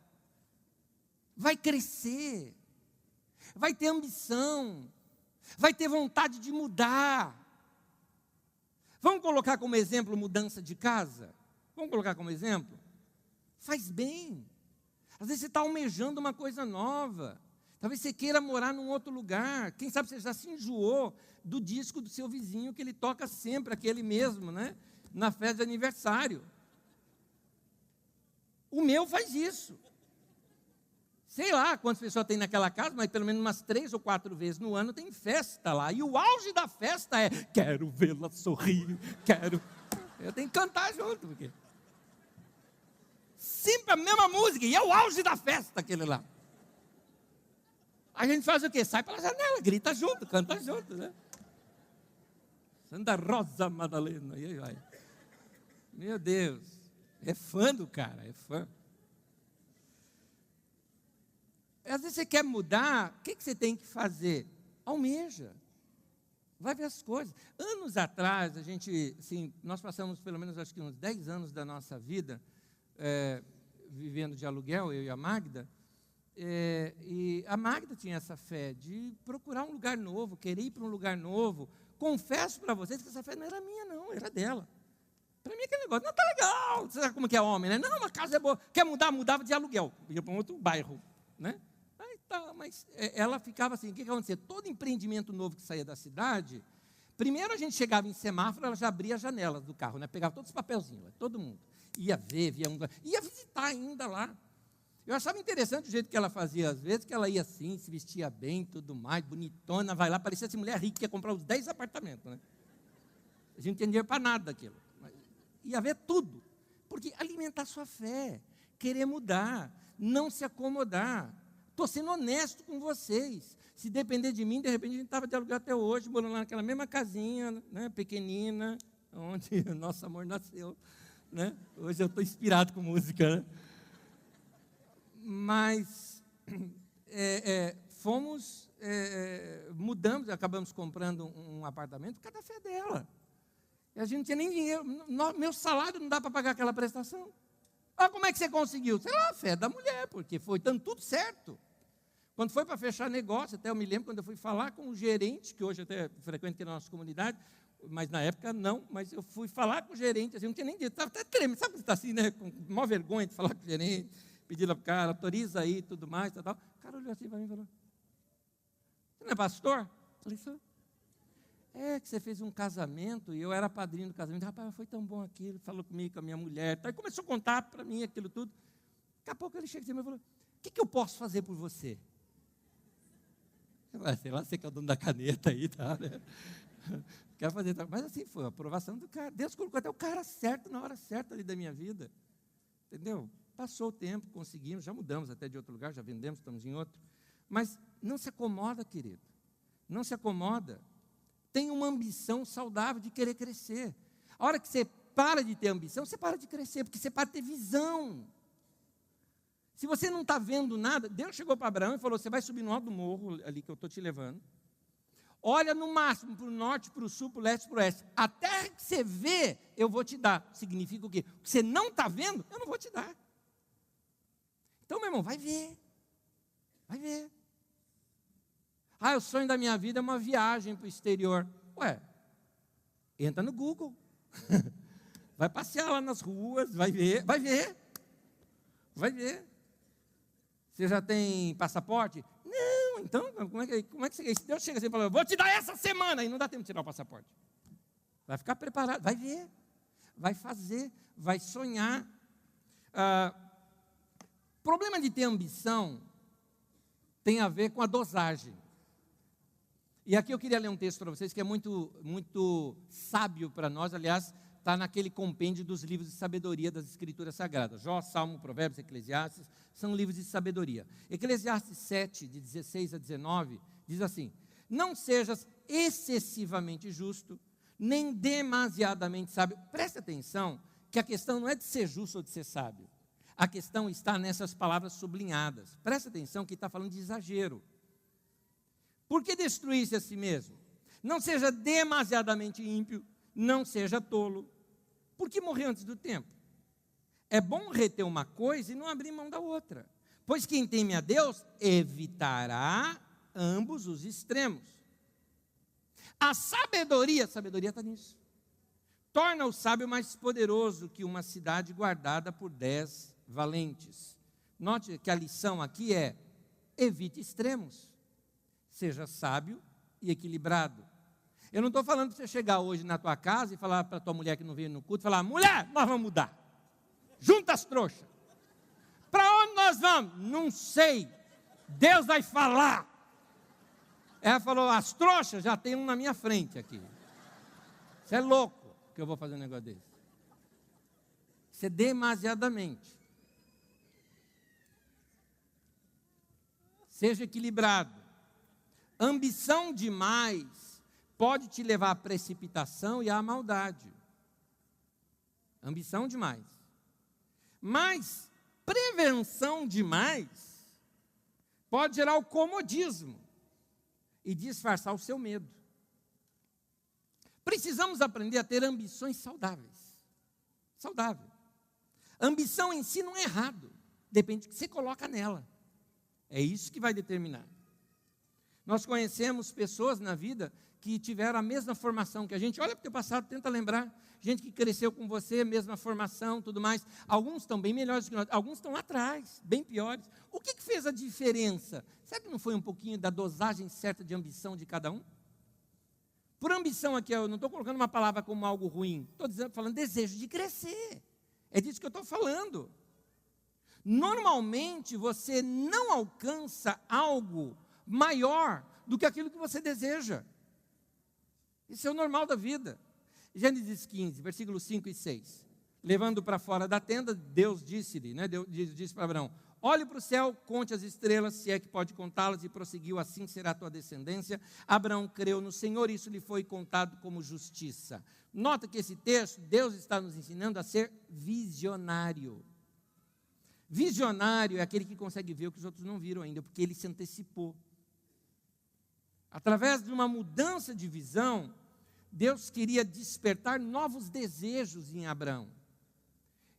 Vai crescer. Vai ter ambição. Vai ter vontade de mudar. Vamos colocar como exemplo mudança de casa? Vamos colocar como exemplo? Faz bem. Às vezes você está almejando uma coisa nova. Talvez você queira morar num outro lugar. Quem sabe você já se enjoou do disco do seu vizinho, que ele toca sempre, aquele mesmo, né? Na festa de aniversário. O meu faz isso. Sei lá quantas pessoas tem naquela casa, mas pelo menos umas 3 ou 4 vezes no ano tem festa lá. E o auge da festa é, quero vê-la sorrir, quero... Eu tenho que cantar junto, porque... Sempre a mesma música, e é o auge da festa aquele lá. A gente faz o quê? Sai pela janela, grita junto, canta junto, né? Santa Rosa Madalena, e aí vai. Meu Deus, é fã do cara, é fã. Às vezes você quer mudar, o que você tem que fazer? Almeja. Vai ver as coisas. Anos atrás, a gente, assim, nós passamos pelo menos acho que uns 10 anos da nossa vida vivendo de aluguel, eu e a Magda, e a Magda tinha essa fé de procurar um lugar novo, querer ir para um lugar novo. Confesso para vocês que essa fé não era minha, não, era dela. Para mim aquele negócio, não, tá legal, você sabe como que é homem, né? Não, uma casa é boa, quer mudar, mudava de aluguel, ia para um outro bairro, né? Mas ela ficava assim, o que acontecia? Todo empreendimento novo que saía da cidade, primeiro a gente chegava em semáforo, ela já abria as janelas do carro, né? Pegava todos os papelzinhos, todo mundo. Ia ver, ia visitar ainda lá. Eu achava interessante o jeito que ela fazia, às vezes, que ela ia assim, se vestia bem, tudo mais, bonitona, vai lá, parecia essa mulher rica que ia comprar os 10 apartamentos, né? A gente não tinha dinheiro para nada daquilo. Ia ver tudo. Porque alimentar sua fé, querer mudar, não se acomodar. Estou sendo honesto com vocês. Se depender de mim, de repente a gente estava de aluguel até hoje, morando lá naquela mesma casinha, né, pequenina, onde o nosso amor nasceu. Né? Hoje eu estou inspirado com música. Né? Mas mudamos, acabamos comprando um apartamento por causa da fé dela. E a gente não tinha nem dinheiro, meu salário não dá para pagar aquela prestação. Ah, como é que você conseguiu? Sei lá, a fé da mulher, porque foi dando tudo certo. Quando foi para fechar negócio, até eu me lembro quando eu fui falar com o gerente, que hoje até frequente aqui na nossa comunidade, mas na época não, mas eu fui falar com o gerente, assim, não tinha nem dinheiro, estava até tremendo, sabe quando você está assim, né, com maior vergonha de falar com o gerente, pedindo para o cara, autoriza aí, tudo mais, tal. O cara olhou assim para mim e falou, você não é pastor? Eu falei, sou. É que você fez um casamento e eu era padrinho do casamento. Rapaz, foi tão bom aquilo, falou comigo, com a minha mulher. Tá, e começou a contar para mim aquilo tudo. Daqui a pouco ele chega e falou, o que eu posso fazer por você? Eu falei, sei lá, você que é o dono da caneta aí, tá, né? Quero fazer, mas assim, foi a aprovação do cara. Deus colocou até o cara certo, na hora certa ali da minha vida. Entendeu? Passou o tempo, conseguimos, já mudamos até de outro lugar, já vendemos, estamos em outro. Mas não se acomoda, querido. Não se acomoda. Tem uma ambição saudável de querer crescer. A hora que você para de ter ambição, você para de crescer, porque você para de ter visão. Se você não está vendo nada, Deus chegou para Abraão e falou, você vai subir no alto do morro, ali que eu estou te levando, olha no máximo para o norte, para o sul, para o leste, para o oeste, a terra que você vê, eu vou te dar. Significa o quê? O que você não está vendo, eu não vou te dar. Então, meu irmão, vai ver. Vai ver. Ah, o sonho da minha vida é uma viagem para o exterior. Ué, entra no Google. Vai passear lá nas ruas, vai ver, vai ver. Vai ver. Você já tem passaporte? Não, então, como é que você... Deus chega assim e fala, vou te dar essa semana, e não dá tempo de tirar o passaporte. Vai ficar preparado, vai ver, vai fazer, vai sonhar. Problema de ter ambição tem a ver com a dosagem. E aqui eu queria ler um texto para vocês que é muito, muito sábio para nós, aliás, está naquele compêndio dos livros de sabedoria das Escrituras Sagradas. Jó, Salmo, Provérbios, Eclesiastes, são livros de sabedoria. Eclesiastes 7, de 16 a 19, diz assim, não sejas excessivamente justo, nem demasiadamente sábio. Preste atenção que a questão não é de ser justo ou de ser sábio. A questão está nessas palavras sublinhadas. Preste atenção que está falando de exagero. Por que destruir-se a si mesmo? Não seja demasiadamente ímpio, não seja tolo. Por que morrer antes do tempo? É bom reter uma coisa e não abrir mão da outra. Pois quem teme a Deus evitará ambos os extremos. A sabedoria está nisso, torna o sábio mais poderoso que uma cidade guardada por 10 valentes. Note que a lição aqui é, evite extremos. Seja sábio e equilibrado. Eu não estou falando para você chegar hoje na tua casa e falar para a tua mulher que não veio no culto, falar, mulher, nós vamos mudar. Junta as trouxas. Para onde nós vamos? Não sei. Deus vai falar. Ela falou, as trouxas já tem um na minha frente aqui. Você é louco que eu vou fazer um negócio desse. Isso é demasiadamente. Seja equilibrado. Ambição demais pode te levar à precipitação e à maldade. Ambição demais. Mas prevenção demais pode gerar o comodismo e disfarçar o seu medo. Precisamos aprender a ter ambições saudáveis. Saudável. Ambição em si não é errado. Depende do que você coloca nela. É isso que vai determinar. Nós conhecemos pessoas na vida que tiveram a mesma formação que a gente. Olha para o teu passado, tenta lembrar. Gente que cresceu com você, mesma formação, tudo mais. Alguns estão bem melhores que nós, alguns estão lá atrás, bem piores. O que fez a diferença? Será que não foi um pouquinho da dosagem certa de ambição de cada um? Por ambição aqui, eu não estou colocando uma palavra como algo ruim. Estou falando desejo de crescer. É disso que eu estou falando. Normalmente, você não alcança algo maior do que aquilo que você deseja. Isso é o normal da vida. Gênesis 15, versículos 5 e 6. Levando para fora da tenda, Deus disse-lhe, né? Deus disse para Abraão, olhe para o céu, conte as estrelas, se é que pode contá-las, e prosseguiu, assim será a tua descendência. Abraão creu no Senhor, isso lhe foi contado como justiça. Nota que esse texto, Deus está nos ensinando a ser visionário. Visionário é aquele que consegue ver o que os outros não viram ainda, porque ele se antecipou. Através de uma mudança de visão, Deus queria despertar novos desejos em Abraão.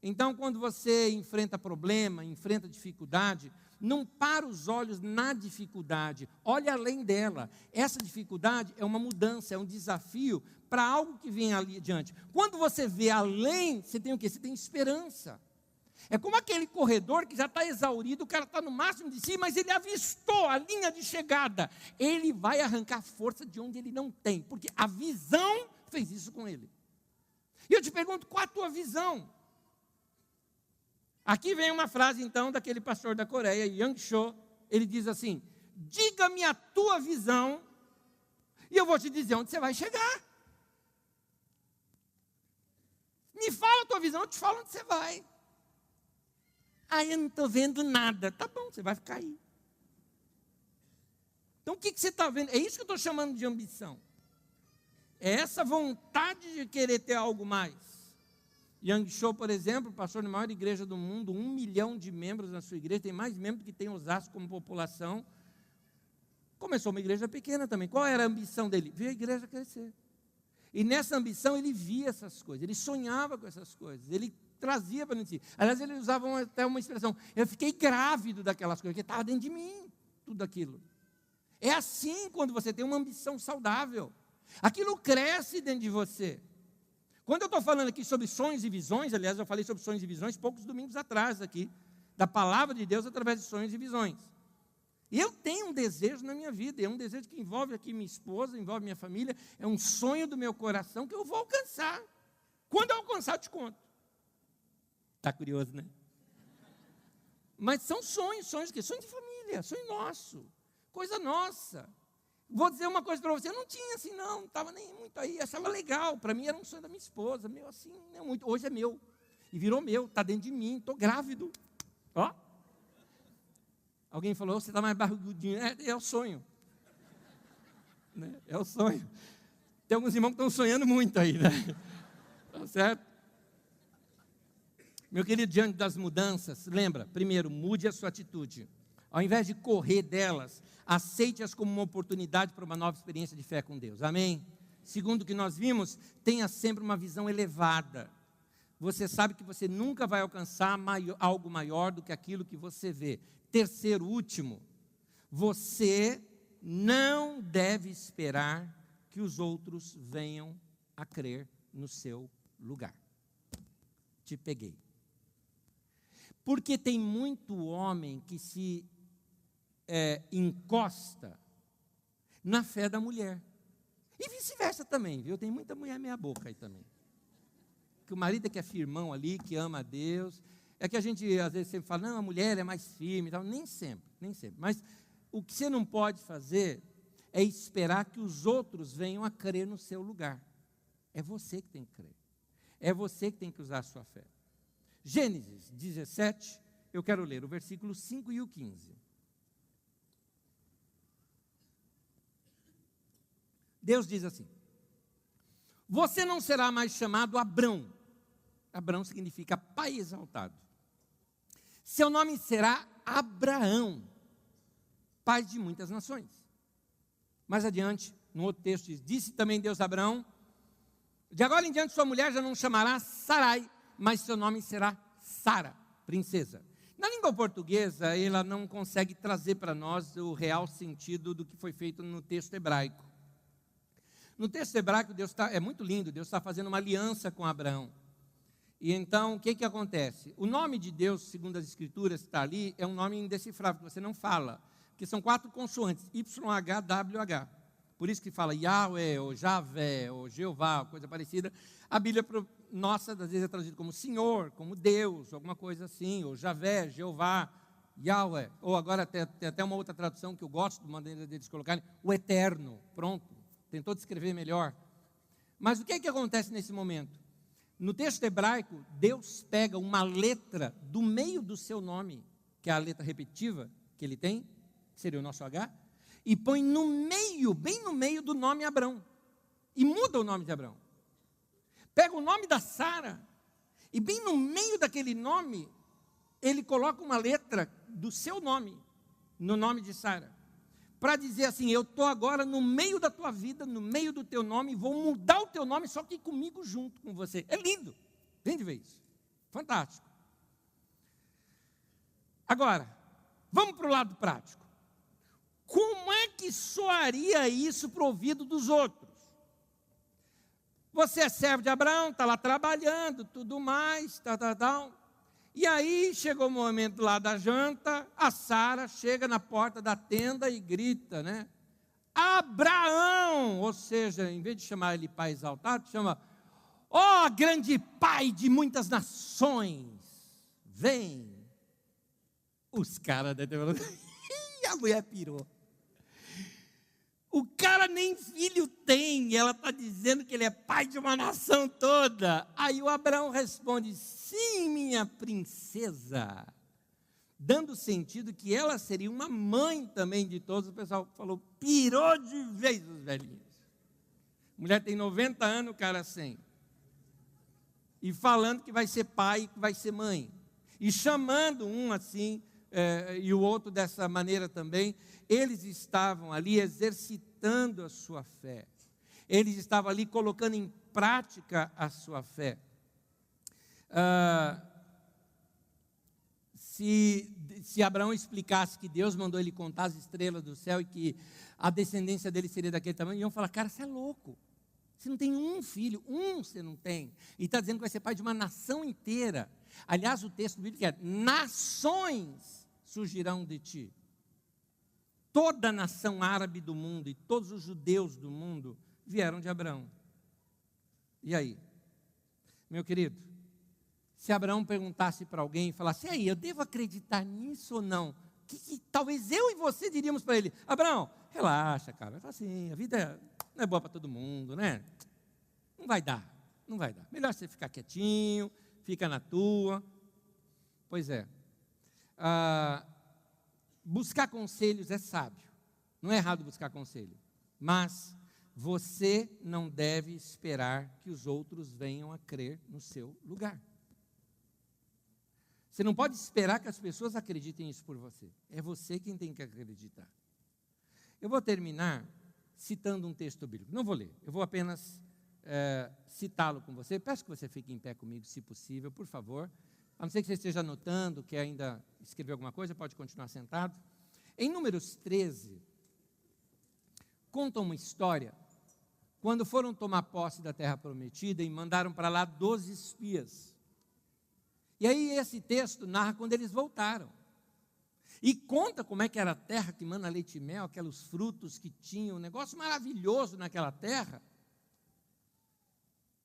Então, quando você enfrenta problema, enfrenta dificuldade, não para os olhos na dificuldade, olhe além dela. Essa dificuldade é uma mudança, é um desafio para algo que vem ali adiante. Quando você vê além, você tem o quê? Você tem esperança. É como aquele corredor que já está exaurido, o cara está no máximo de si, mas ele avistou a linha de chegada. Ele vai arrancar força de onde ele não tem, porque a visão fez isso com ele. E eu te pergunto, qual a tua visão? Aqui vem uma frase, então, daquele pastor da Coreia, Yang Cho. Ele diz assim: diga-me a tua visão, e eu vou te dizer onde você vai chegar. Me fala a tua visão, eu te falo onde você vai. Eu não estou vendo nada. Tá bom, você vai ficar aí. Então, o que você está vendo? É isso que eu estou chamando de ambição. É essa vontade de querer ter algo mais. Yang Cho, por exemplo, pastor da maior igreja do mundo, 1 milhão de membros na sua igreja, tem mais membros que tem Osasco como população. Começou uma igreja pequena também. Qual era a ambição dele? Ver a igreja crescer. E nessa ambição ele via essas coisas, ele sonhava com essas coisas, ele trazia para si. Aliás, eles usavam até uma expressão: eu fiquei grávido daquelas coisas, que estava dentro de mim, tudo aquilo. É assim quando você tem uma ambição saudável. Aquilo cresce dentro de você. Quando eu estou falando aqui sobre sonhos e visões, aliás, eu falei sobre sonhos e visões poucos domingos atrás aqui, da palavra de Deus através de sonhos e visões. E eu tenho um desejo na minha vida, é um desejo que envolve aqui minha esposa, envolve minha família, é um sonho do meu coração que eu vou alcançar. Quando eu alcançar, eu te conto. Está curioso, né? Mas são sonhos que? Sonho de família, sonho nosso, coisa nossa. Vou dizer uma coisa para você, eu não tinha assim não estava nem muito aí, achava legal, para mim era um sonho da minha esposa, meu assim, não muito, hoje é meu, e virou meu, está dentro de mim, estou grávido, ó. Alguém falou, você está mais barrigudinho, é o sonho, né? É o sonho. Tem alguns irmãos que estão sonhando muito aí, né? Tá certo? Meu querido, diante das mudanças, lembra, primeiro, mude a sua atitude. Ao invés de correr delas, aceite-as como uma oportunidade para uma nova experiência de fé com Deus. Amém? Segundo o que nós vimos, tenha sempre uma visão elevada. Você sabe que você nunca vai alcançar algo maior do que aquilo que você vê. Terceiro, último, você não deve esperar que os outros venham a crer no seu lugar. Te peguei. Porque tem muito homem que se encosta na fé da mulher. E vice-versa também, viu? Tem muita mulher meia boca aí também. Que o marido é que é firmão ali, que ama a Deus. É que a gente às vezes sempre fala, não, a mulher é mais firme e tal. Nem sempre. Mas o que você não pode fazer é esperar que os outros venham a crer no seu lugar. É você que tem que crer. É você que tem que usar a sua fé. Gênesis 17, eu quero ler o versículo 5 e o 15. Deus diz assim: você não será mais chamado Abrão. Abrão significa pai exaltado. Seu nome será Abraão, pai de muitas nações. Mais adiante, no outro texto diz, disse também Deus a Abrão, de agora em diante sua mulher já não chamará Sarai, mas seu nome será Sara, princesa. Na língua portuguesa, ela não consegue trazer para nós o real sentido do que foi feito no texto hebraico. No texto hebraico, é muito lindo, Deus está fazendo uma aliança com Abraão. E então, o que acontece? O nome de Deus, segundo as Escrituras, está ali, é um nome indecifrável, que você não fala, porque são 4 consoantes, YHWH. Por isso que fala Yahweh, ou Javé, ou Jeová, coisa parecida. A Bíblia nossa, às vezes é traduzida como Senhor, como Deus, alguma coisa assim, ou Javé, Jeová, Yahweh. Ou agora tem até uma outra tradução que eu gosto de maneira deles colocarem, o Eterno, pronto. Tentou descrever melhor. Mas o que acontece nesse momento? No texto hebraico, Deus pega uma letra do meio do seu nome, que é a letra repetitiva que ele tem, que seria o nosso H, e põe no meio, bem no meio do nome Abrão, e muda o nome de Abrão. Pega o nome da Sara, e bem no meio daquele nome, ele coloca uma letra do seu nome, no nome de Sara, para dizer assim: eu estou agora no meio da tua vida, no meio do teu nome, vou mudar o teu nome, só que comigo junto com você. É lindo, vem de vez, fantástico. Agora, vamos para o lado prático. Como é que soaria isso para o ouvido dos outros? Você é servo de Abraão, está lá trabalhando, tudo mais, tal. E aí chegou o momento lá da janta, a Sara chega na porta da tenda e grita, né? Abraão! Ou seja, em vez de chamar ele pai exaltado, chama, ó grande pai de muitas nações, vem. Os caras devem falar, a mulher pirou. O cara nem filho tem, e ela está dizendo que ele é pai de uma nação toda. Aí o Abraão responde, sim, minha princesa, dando sentido que ela seria uma mãe também de todos. O pessoal falou, pirou de vez os velhinhos. A mulher tem 90 anos, o cara 100. E falando que vai ser pai, que vai ser mãe. E chamando um assim, e o outro dessa maneira também. Eles estavam ali exercitando a sua fé. Eles estavam ali colocando em prática a sua fé. Se Abraão explicasse que Deus mandou ele contar as estrelas do céu e que a descendência dele seria daquele tamanho, iam falar, cara, você é louco. Você não tem um filho, você não tem. E está dizendo que vai ser pai de uma nação inteira. Aliás, o texto bíblico é, nações surgirão de ti. Toda a nação árabe do mundo e todos os judeus do mundo vieram de Abraão. E aí? Meu querido, se Abraão perguntasse para alguém e falasse, e aí, eu devo acreditar nisso ou não? Que talvez eu e você diríamos para ele, Abraão, relaxa, cara. Ele fala assim, a vida não é boa para todo mundo, né? Não vai dar. Melhor você ficar quietinho, fica na tua. Pois é. Buscar conselhos é sábio, não é errado buscar conselho, mas você não deve esperar que os outros venham a crer no seu lugar. Você não pode esperar que as pessoas acreditem isso por você, é você quem tem que acreditar. Eu vou terminar citando um texto bíblico, não vou ler, eu vou apenas citá-lo com você. Peço que você fique em pé comigo, se possível, por favor. A não ser que você esteja anotando, quer ainda escrever alguma coisa, pode continuar sentado. Em Números 13, conta uma história, quando foram tomar posse da terra prometida e mandaram para lá 12 espias. E aí esse texto narra quando eles voltaram. E conta como é que era a terra que mana leite e mel, aqueles frutos que tinham, um negócio maravilhoso naquela terra.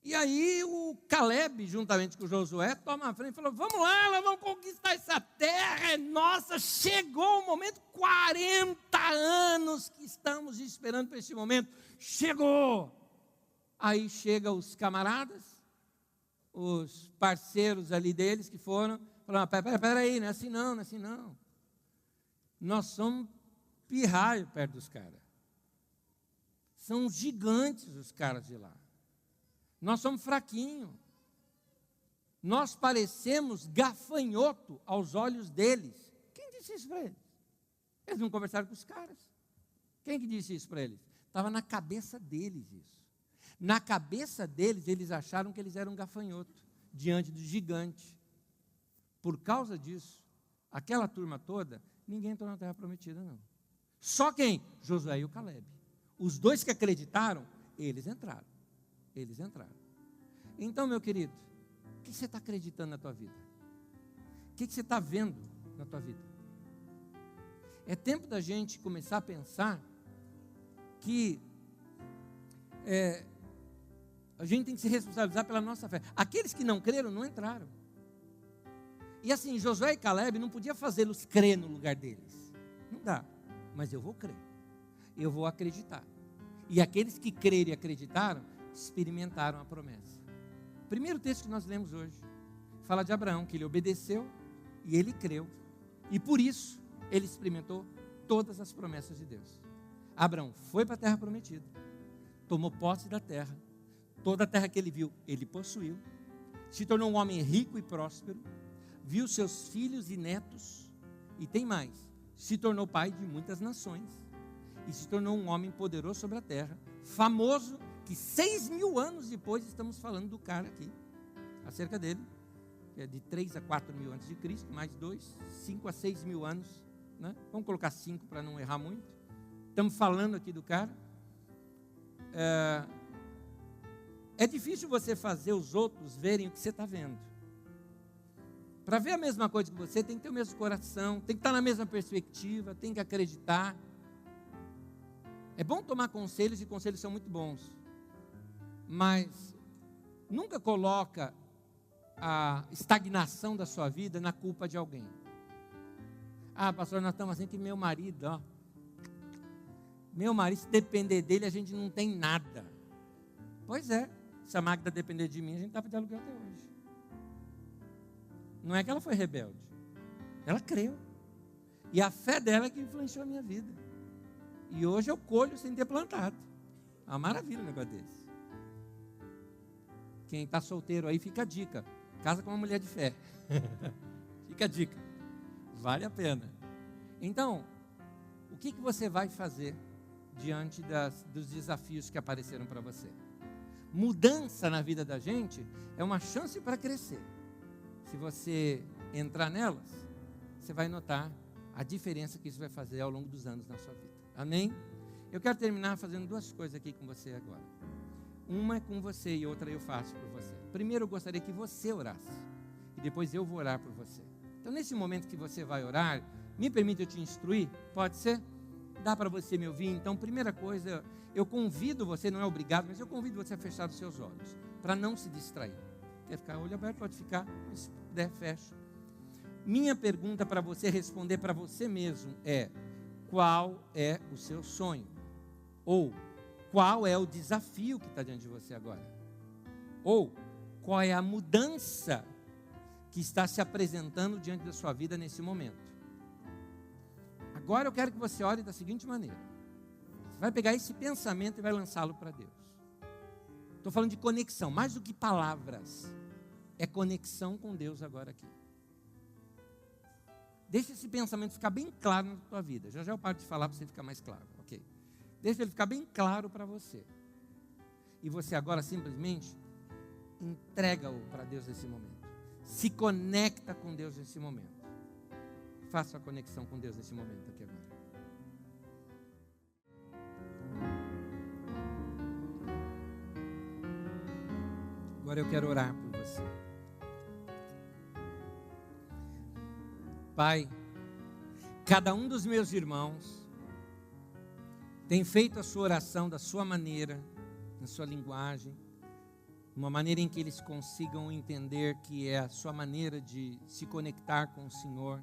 E aí o Caleb, juntamente com o Josué, toma a frente e falou, vamos lá, nós vamos conquistar essa terra, é nossa, chegou o momento, 40 anos que estamos esperando por esse momento, chegou. Aí chegam os camaradas, os parceiros ali deles que foram, falaram, peraí, não é assim não. Nós somos pirralho perto dos caras. São gigantes os caras de lá. Nós somos fraquinhos. Nós parecemos gafanhoto aos olhos deles. Quem disse isso para eles? Eles não conversaram com os caras. Quem que disse isso para eles? Estava na cabeça deles isso. Na cabeça deles, eles acharam que eles eram gafanhoto diante do gigante. Por causa disso, aquela turma toda, ninguém entrou na terra prometida, não. Só quem? Josué e o Caleb. Os dois que acreditaram, eles entraram. Então, meu querido, o que você está acreditando na tua vida? O que você está vendo na tua vida? É tempo da gente começar a pensar que a gente tem que se responsabilizar pela nossa fé. Aqueles que não creram, não entraram. E assim, Josué e Caleb não podia fazê-los crer no lugar deles. Não dá, mas eu vou crer. Eu vou acreditar. E aqueles que creram e acreditaram, experimentaram a promessa. O primeiro texto que nós lemos hoje fala de Abraão, que ele obedeceu e ele creu, e por isso ele experimentou todas as promessas de Deus. Abraão foi para a terra prometida, tomou posse da terra, toda a terra que ele viu, ele possuiu, se tornou um homem rico e próspero, viu seus filhos e netos, e tem mais, se tornou pai de muitas nações, e se tornou um homem poderoso sobre a terra, famoso, que 6.000 anos depois estamos falando do cara aqui, acerca dele, que é de 3 a 4 mil antes de Cristo, mais 2, 5 a 6 mil anos, né? Vamos colocar 5 para não errar muito. Estamos falando aqui do cara. É difícil você fazer os outros verem o que você está vendo. Para ver a mesma coisa que você, tem que ter o mesmo coração, tem que estar na mesma perspectiva, tem que acreditar. É bom tomar conselhos, e conselhos são muito bons, mas nunca coloca a estagnação da sua vida na culpa de alguém. Ah, pastor, nós estamos assim que meu marido, se depender dele, a gente não tem nada. Pois é, se a Magda depender de mim, a gente estava de aluguel até hoje. Não é que ela foi rebelde, ela creu, e a fé dela é que influenciou a minha vida, e hoje eu colho sem ter plantado. É uma maravilha um negócio desse. Quem está solteiro aí, fica a dica, casa com uma mulher de fé. Fica a dica, vale a pena. Então, o que você vai fazer diante dos desafios que apareceram para você? Mudança na vida da gente é uma chance para crescer. Se você entrar nelas, você vai notar a diferença que isso vai fazer ao longo dos anos na sua vida. Amém? Eu quero terminar fazendo 2 coisas aqui com você agora. Uma é com você e outra eu faço por você. Primeiro eu gostaria que você orasse, e depois eu vou orar por você. Então nesse momento que você vai orar, me permite eu te instruir? Pode ser? Dá para você me ouvir? Então, primeira coisa, eu convido você, não é obrigado, mas eu convido você a fechar os seus olhos, para não se distrair. Quer ficar olho aberto? Pode ficar, mas se puder, fecha. Minha pergunta para você responder para você mesmo é: qual é o seu sonho? Ou, qual é o desafio que está diante de você agora? Ou, qual é a mudança que está se apresentando diante da sua vida nesse momento? Agora eu quero que você ore da seguinte maneira. Você vai pegar esse pensamento e vai lançá-lo para Deus. Estou falando de conexão, mais do que palavras. É conexão com Deus agora aqui. Deixa esse pensamento ficar bem claro na tua vida. Já eu paro de falar para você ficar mais claro, ok? Deixa ele ficar bem claro para você. E você agora simplesmente entrega-o para Deus nesse momento. Se conecta com Deus nesse momento. Faça a conexão com Deus nesse momento aqui agora. Agora eu quero orar por você. Pai, cada um dos meus irmãos tem feito a sua oração da sua maneira, na sua linguagem, uma maneira em que eles consigam entender que é a sua maneira de se conectar com o Senhor.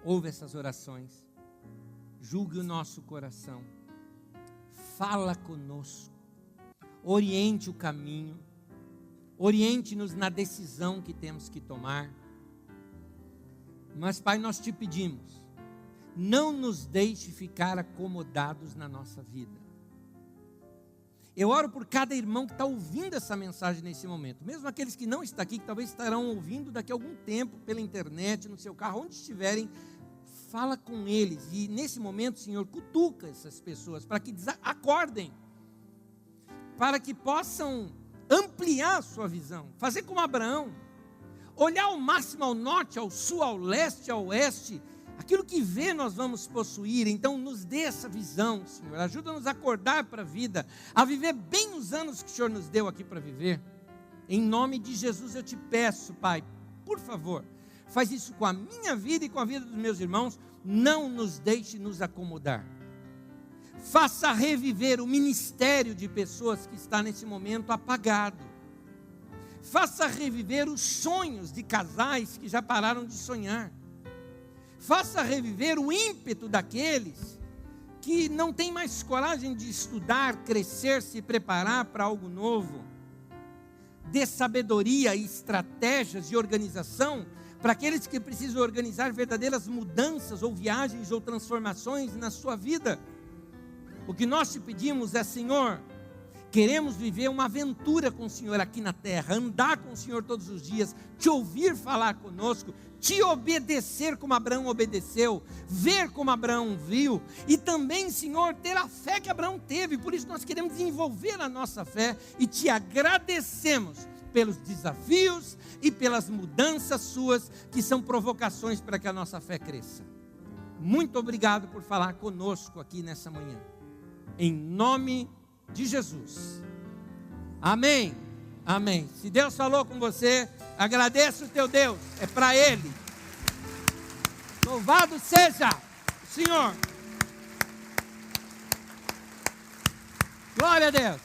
Ouve essas orações, julgue o nosso coração, fala conosco, oriente o caminho, oriente-nos na decisão que temos que tomar. Mas, Pai, nós te pedimos, não nos deixe ficar acomodados na nossa vida. Eu oro por cada irmão que está ouvindo essa mensagem nesse momento, mesmo aqueles que não estão aqui, que talvez estarão ouvindo daqui a algum tempo, pela internet, no seu carro, onde estiverem, fala com eles, e nesse momento, Senhor, cutuca essas pessoas, para que acordem, para que possam ampliar a sua visão, fazer como Abraão, olhar ao máximo ao norte, ao sul, ao leste, ao oeste. Aquilo que vê nós vamos possuir. Então nos dê essa visão, Senhor. Ajuda-nos a acordar para a vida, a viver bem os anos que o Senhor nos deu aqui para viver. Em nome de Jesus eu te peço, Pai, por favor, faz isso com a minha vida e com a vida dos meus irmãos. Não nos deixe nos acomodar. Faça reviver o ministério de pessoas que está nesse momento apagado. Faça reviver os sonhos de casais que já pararam de sonhar. Faça reviver o ímpeto daqueles que não têm mais coragem de estudar, crescer, se preparar para algo novo. Dê sabedoria e estratégias de organização para aqueles que precisam organizar verdadeiras mudanças ou viagens ou transformações na sua vida. O que nós te pedimos é, Senhor, Queremos viver uma aventura com o Senhor aqui na terra, andar com o Senhor todos os dias, te ouvir falar conosco, te obedecer como Abraão obedeceu, ver como Abraão viu, e também, Senhor, ter a fé que Abraão teve. Por isso nós queremos desenvolver a nossa fé e te agradecemos pelos desafios e pelas mudanças suas, que são provocações para que a nossa fé cresça. Muito obrigado por falar conosco aqui nessa manhã, em nome de Jesus, amém, amém. Se Deus falou com você, agradeça o teu Deus, é para Ele. Louvado seja o Senhor. Glória a Deus.